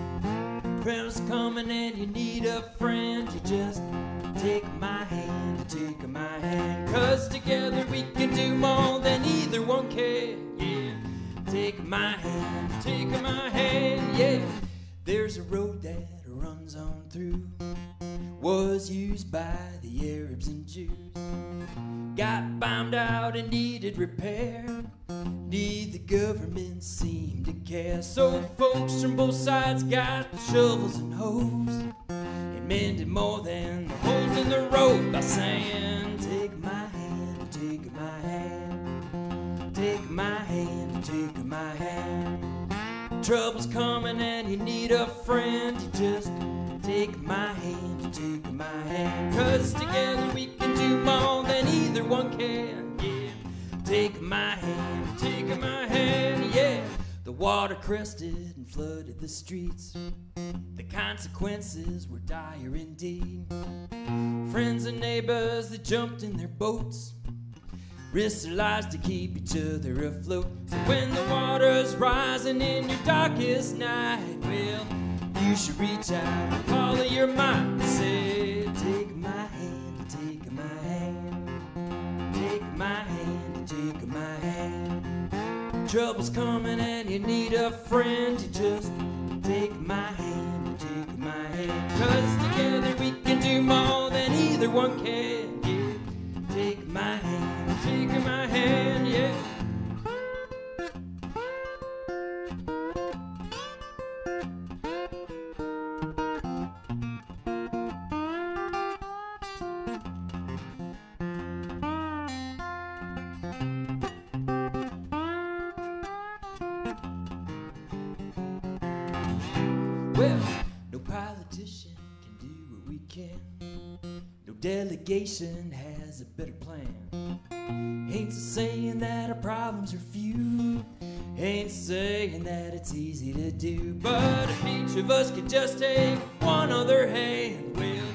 Friends coming and you need a friend. You just take my hand, take my hand. 'Cause together we can do more than either one can. Yeah, take my hand, yeah. There's a road that runs on through, was used by the Arabs and Jews. Got bombed out and needed repair. Neither government seemed to care. So folks from both sides got shovels and hoes and mended more than the holes in the road by saying, take my hand, take my hand. Take my hand, take my hand. Trouble's coming and you need a friend. You just take my hand, take my hand. 'Cause together we can do more than either one can. Yeah, take my hand, yeah. The water crested and flooded the streets. The consequences were dire indeed. Friends and neighbors, they jumped in their boats, risked their lives to keep each other afloat. So when the water's rising in your darkest night, well, you should reach out and call your might and say, take my hand, take my hand. Take my hand, take my hand. Trouble's coming and you need a friend. You just take my hand, take my hand. 'Cause together we can do more than either one can. Yeah, take my hand, yeah. Well, no politician can do what we can. No delegation has a better plan. Ain't saying that our problems are few. Ain't saying that it's easy to do. But if each of us could just take one other hand, well,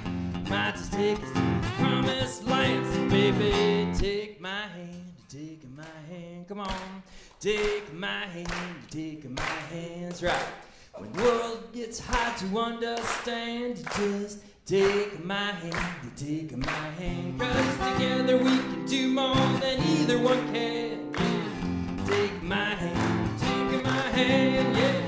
might just take us to the promised land. So baby, take my hand, take my hand. Come on, take my hand, take my hands. Right. When the world gets hard to understand, you just take my hand, you take my hand. 'Cause together we can do more than either one can. Yeah. Take my hand, take my hand, yeah.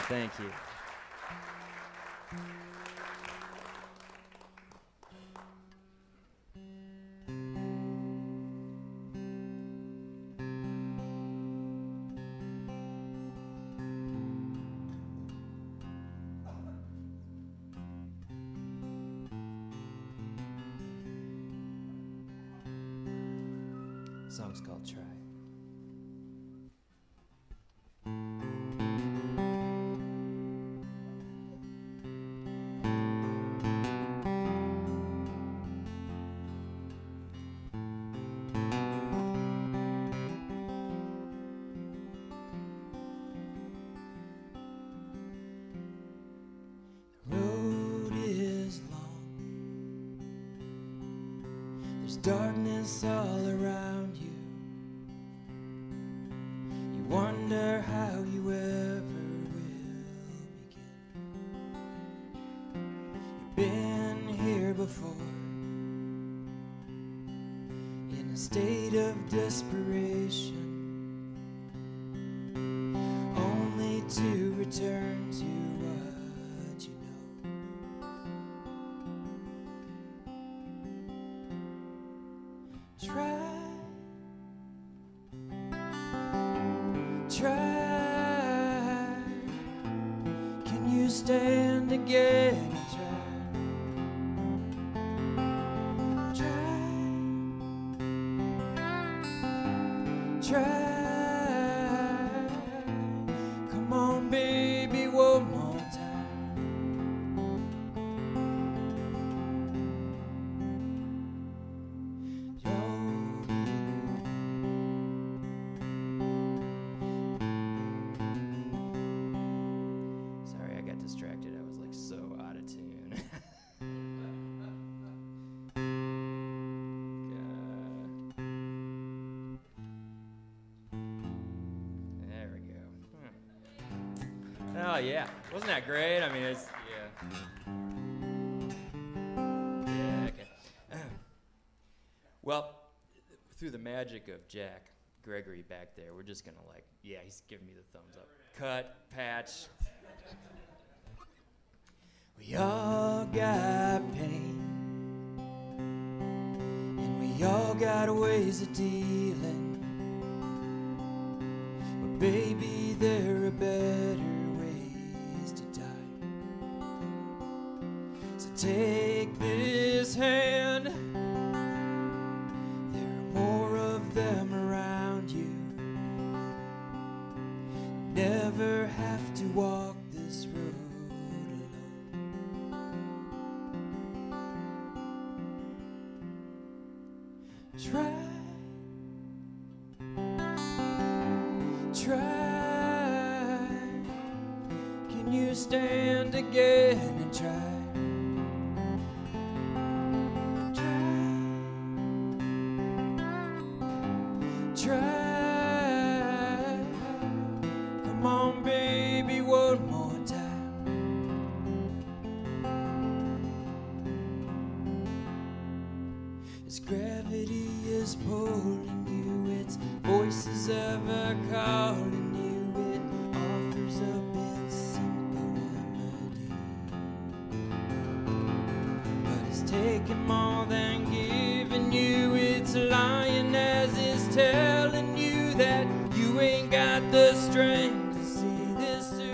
Thank you. The song's called Try. Darkness all around you. You wonder how you ever will begin. You've been here before, in a state of desperation, only to return to what you know. Try. Can you stand again and try? Try. Come on, baby, one more time. You're Oh, yeah. Wasn't that great? I mean, it's, yeah. Yeah, okay. Well, through the magic of JackAGregory back there, we're just gonna like, yeah, he's giving me the thumbs up. Cut, patch. We all got pain, and we all got ways of dealing. But baby, there are better ways to die. So take this hand. There are more of them around you. Never have to walk this road. Try, can you stand again and try? Try, come on baby, one more time. As gravity is pulling you, its voices ever calling you, it offers up its simple remedy. But it's taking more than giving you, it's lying as it's telling you that you ain't got the strength to see this through.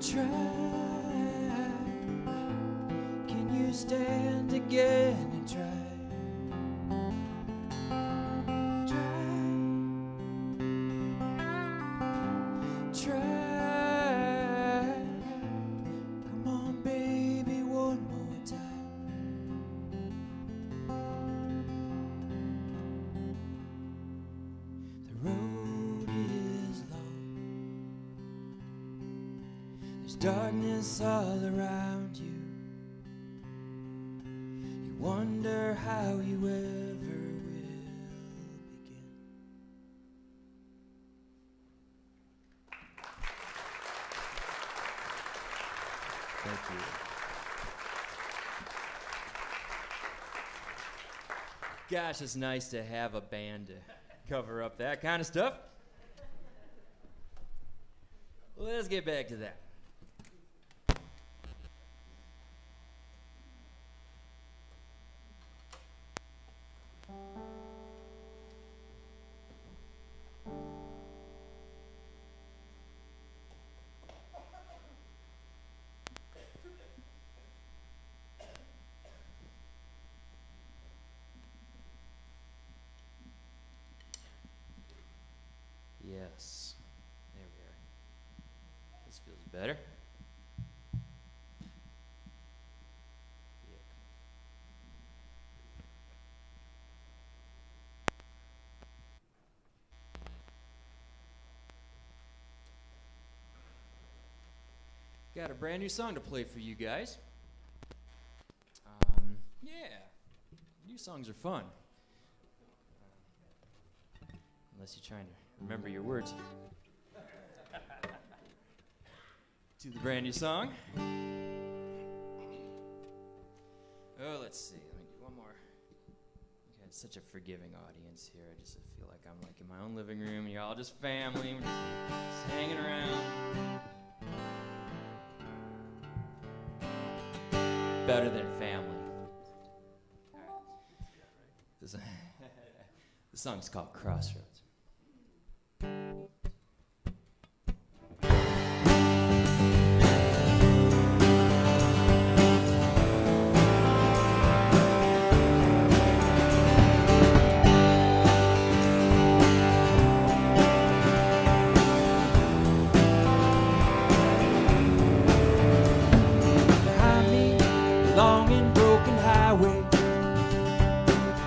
Try, can you stand again and try? Try, come on baby, one more time. The road is long, there's darkness all around you. You wonder how you ever will begin. Thank you. Gosh, it's nice to have a band to cover up that kind of stuff. Let's get back to that. Yes. There we are. This feels better. Yeah. Got a brand new song to play for you guys. Yeah. New songs are fun. Unless you're trying to remember your words to the brand new song. Oh, let's see. Let me do one more. Okay, it's such a forgiving audience here. I just feel like I'm like in my own living room. You're all just family. We're just hanging around. Better than family. All right. This song's called Crossroads. Long and broken highway,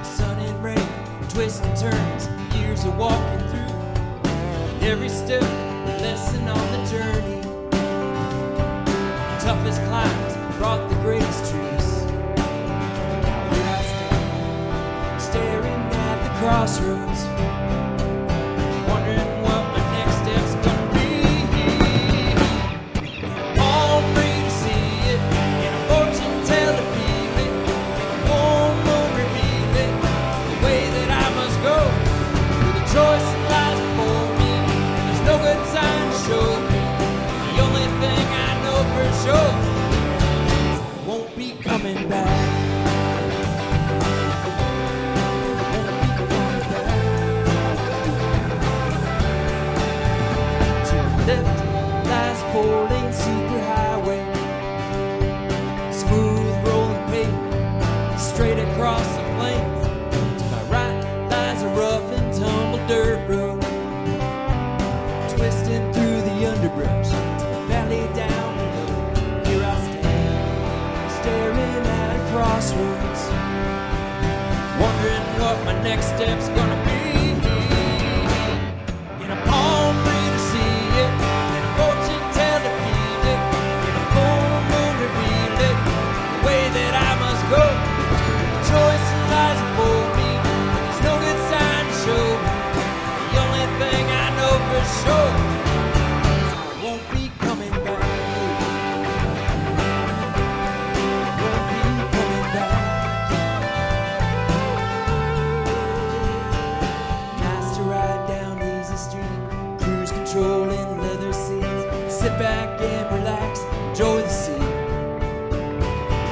sun and rain, twists and turns, years of walking through. Every step, a lesson on the journey. Toughest climbs brought the greatest truths. crossroads, wondering what my next step's gonna be. All free to see it, and a fortune teller feel it, and a full moon reveal it, the way that I must go. With a choice that lies before me, there's no good sign to show me. The only thing I know for sure is I won't be coming back. Left lies a 4-lane superhighway, smooth rolling pavement straight across the plains. To my right lies a rough and tumble dirt road, twisting through the underbrush to the valley down below. Here I stand, staring at a crossroads, wondering what my next step's gonna be. In a palm tree to see it, in a fortune teller feel it, in a full moon reveal it, the way that I must go. The choice lies before me, there's no good sign to show me. The only thing I know for sure is I won't be coming back. Won't be coming back. Nice to ride down easy street, cruise control in leather seats, sit back and relax, enjoy the sea.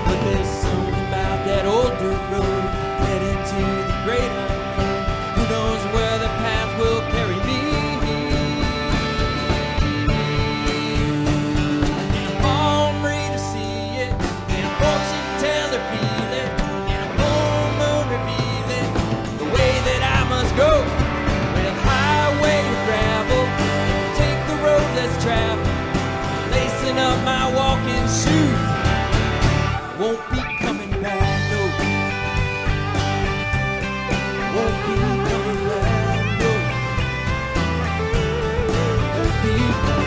But there's something about that old dirt road heading to the great unknown. Who knows where the path will carry me? In a palm tree to see it, in a fortune teller feel it, in a full moon reveal it, the way that I must go. With highway to gravel, take the road less traveled, lacing up my walking shoes. Won't be coming back, no. Won't be coming back, no. Won't be coming back.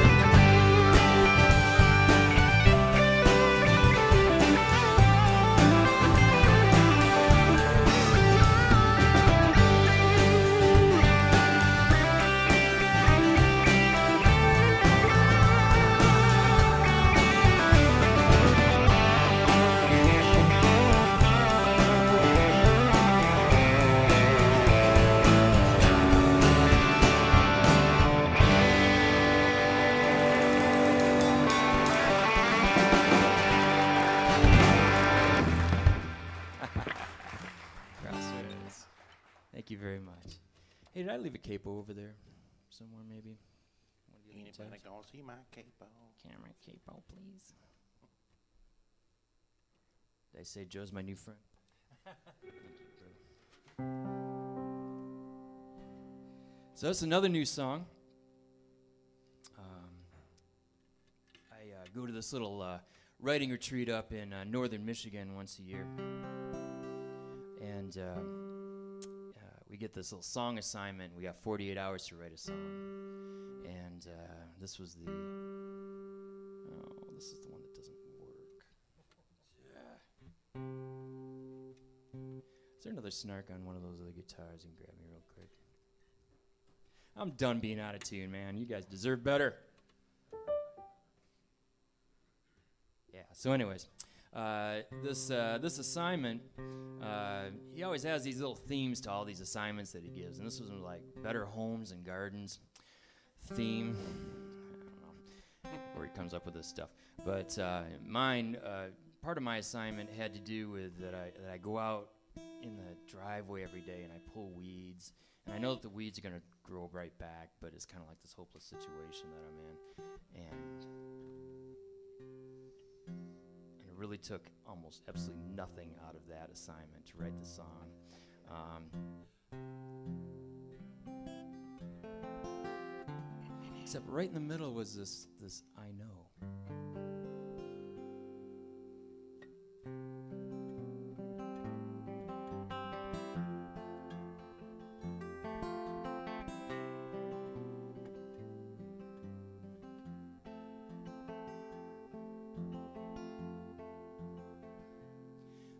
Crossroads. Thank you very much. Hey, did I leave a capo over there somewhere, maybe? Wanna give me a Anybody touch? gonna see my capo? Camera capo, please. Did I say Joe's my new friend? Thank you, bro. So that's another new song. I go to this little writing retreat up in northern Michigan once a year. And we get this little song assignment. We got 48 hours to write a song. And this was the... Oh, this is the one that doesn't work. Yeah. Is there another snark on one of those other guitars? You can grab me real quick. I'm done being out of tune, man. You guys deserve better. Yeah, so anyways, this assignment, he always has these little themes to all these assignments that he gives, and this was like Better Homes and Gardens theme. I don't know where he comes up with this stuff, but mine, part of my assignment had to do with that I go out in the driveway every day and I pull weeds, and I know that the weeds are gonna grow right back, but it's kind of like this hopeless situation that I'm in, and it really took almost absolutely nothing out of that assignment to write the song. Except right in the middle was this I know.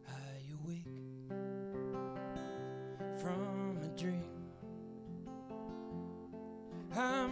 I awake from a dream.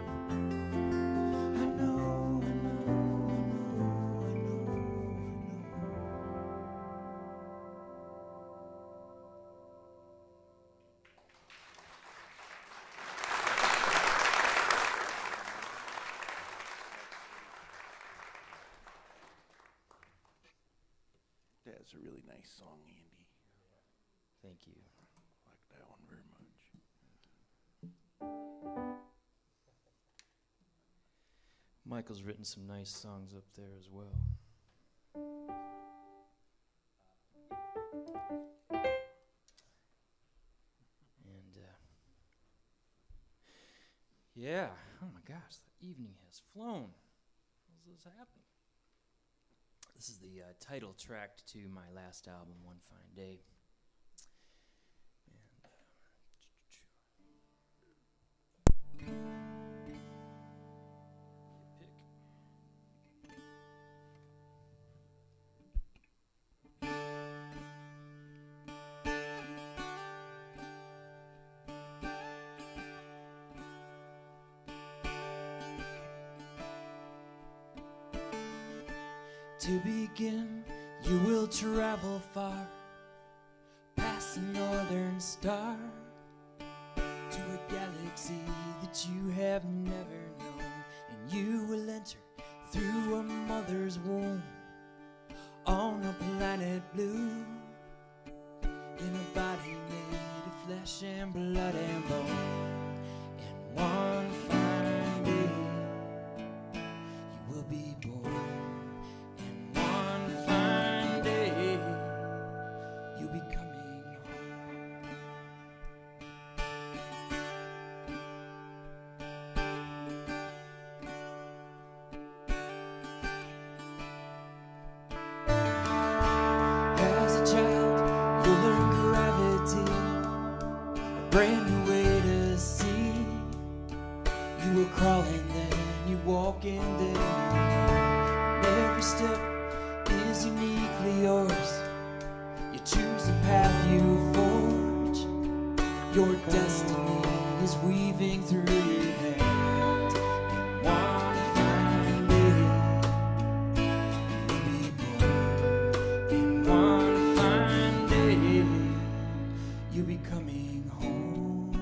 I know, I know, I know. That's a really nice song, Andy. Thank you. I like that one very much. Michael's written some nice songs up there as well. And, yeah, oh my gosh, the evening has flown. How's this happening? This is the title track to my last album, One Fine Day. To begin, you will travel far, past the northern star, to a galaxy that you have never known. And you will enter through a mother's womb, on a planet blue, in a body made of flesh and blood and bone. And one fine day, walking there. Every step is uniquely yours. You choose the path you forge. Your destiny is weaving through your hand. And one fine day, you'll be born. And one fine day, you'll be coming home.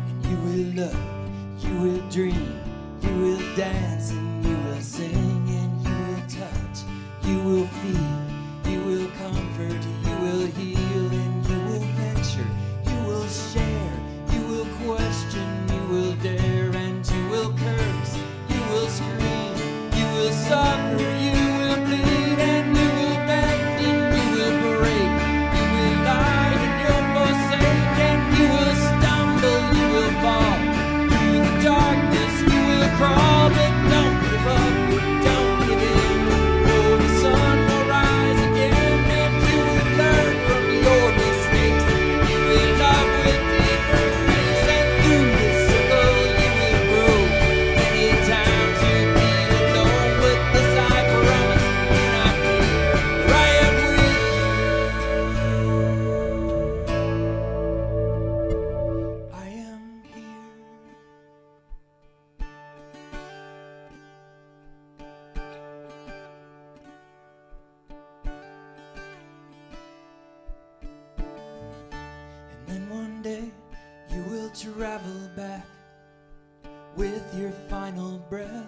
And you will love, you will dream, you will dance, and you will sing, and you will touch, you will feel, you will comfort, you will heal, and you will venture, you will share, you will question, you will dare, and you will curse, you will scream, you will suffer, you will bleed, and you will bend, and you will break, you will lie, and you'll forsake, and you will stumble, you will fall through the darkness, you will crawl, but don't give up, don't give in. Oh, the sun will rise again, and you will learn from your mistakes. You will love with deeper grace, and through the circle you will grow. Many times you feel alone, but this I promise, do not fear, for I am with you. I am here. And then one day you will travel back with your final breath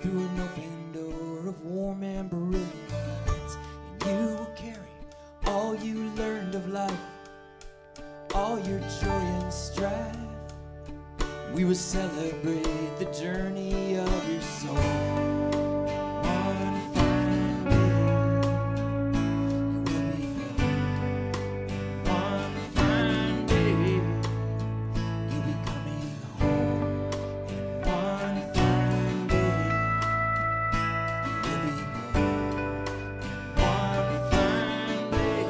through an open door of warm and brilliant lights. And you will carry all you learned of life, all your joy and strife. We will celebrate the journey of your soul. One fine day, you will be gone. One fine day, you'll be coming home. And one fine day, you'll be gone. And one fine day.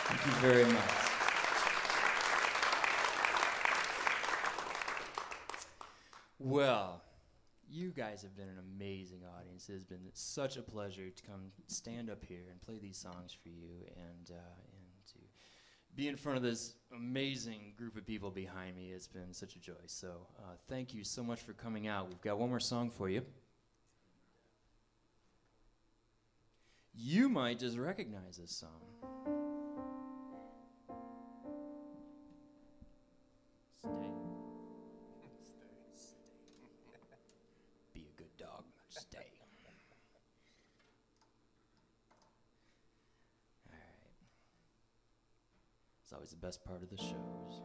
Thank you very much. Well, you guys have been an amazing audience. It has been such a pleasure to come stand up here and play these songs for you, and to be in front of this amazing group of people behind me. It's been such a joy. So thank you so much for coming out. We've got one more song for you. You might just recognize this song. Stay. Be a good dog. Stay. All right. It's always the best part of the shows.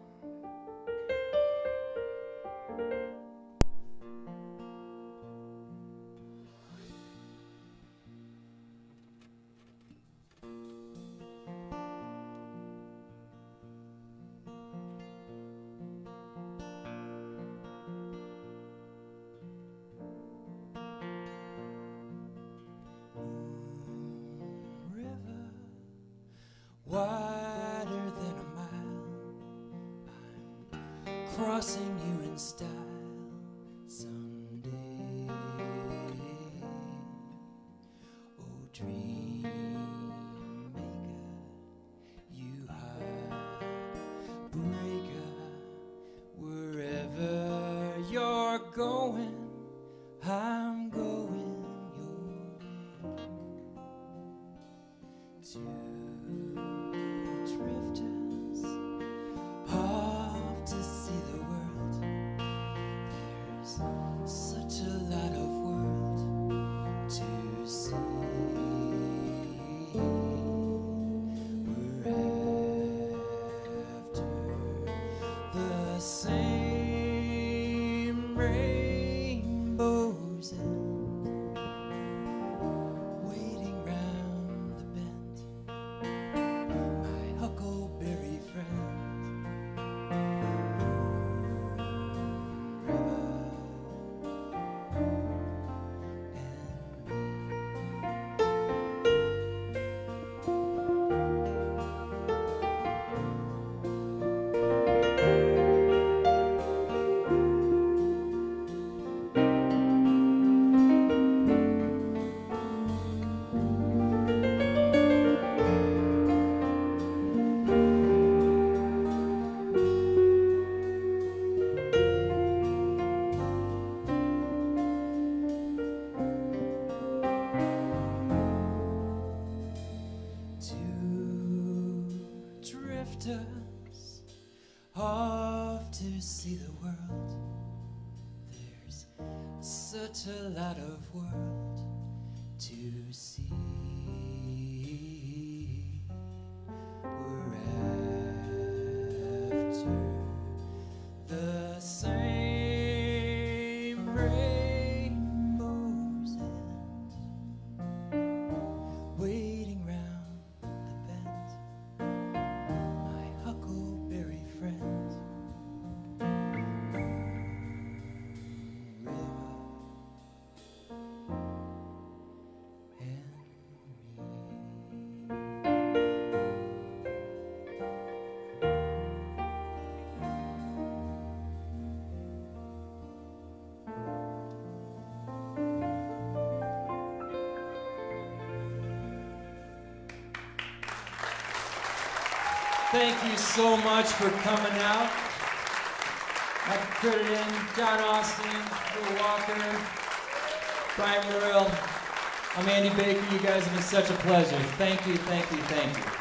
River, wider than a mile. I'm crossing you in style someday. Oh, dream maker, you heartbreaker, wherever you're going, I'm going your way. Two drifters off to see the world. There's such a lot of world to see. We're after the same rainbows and waiting round the bend. My huckleberry friend, see the world. There's such a lot of world to see. We're after the same rainbows and waiting round the bend. My huckleberry friend, river and Thank you so much for coming out. I'd credit in John Austin, Will Walker, Brian Muriel. I'm Andy Baker. You guys have been such a pleasure. Thank you, thank you, thank you.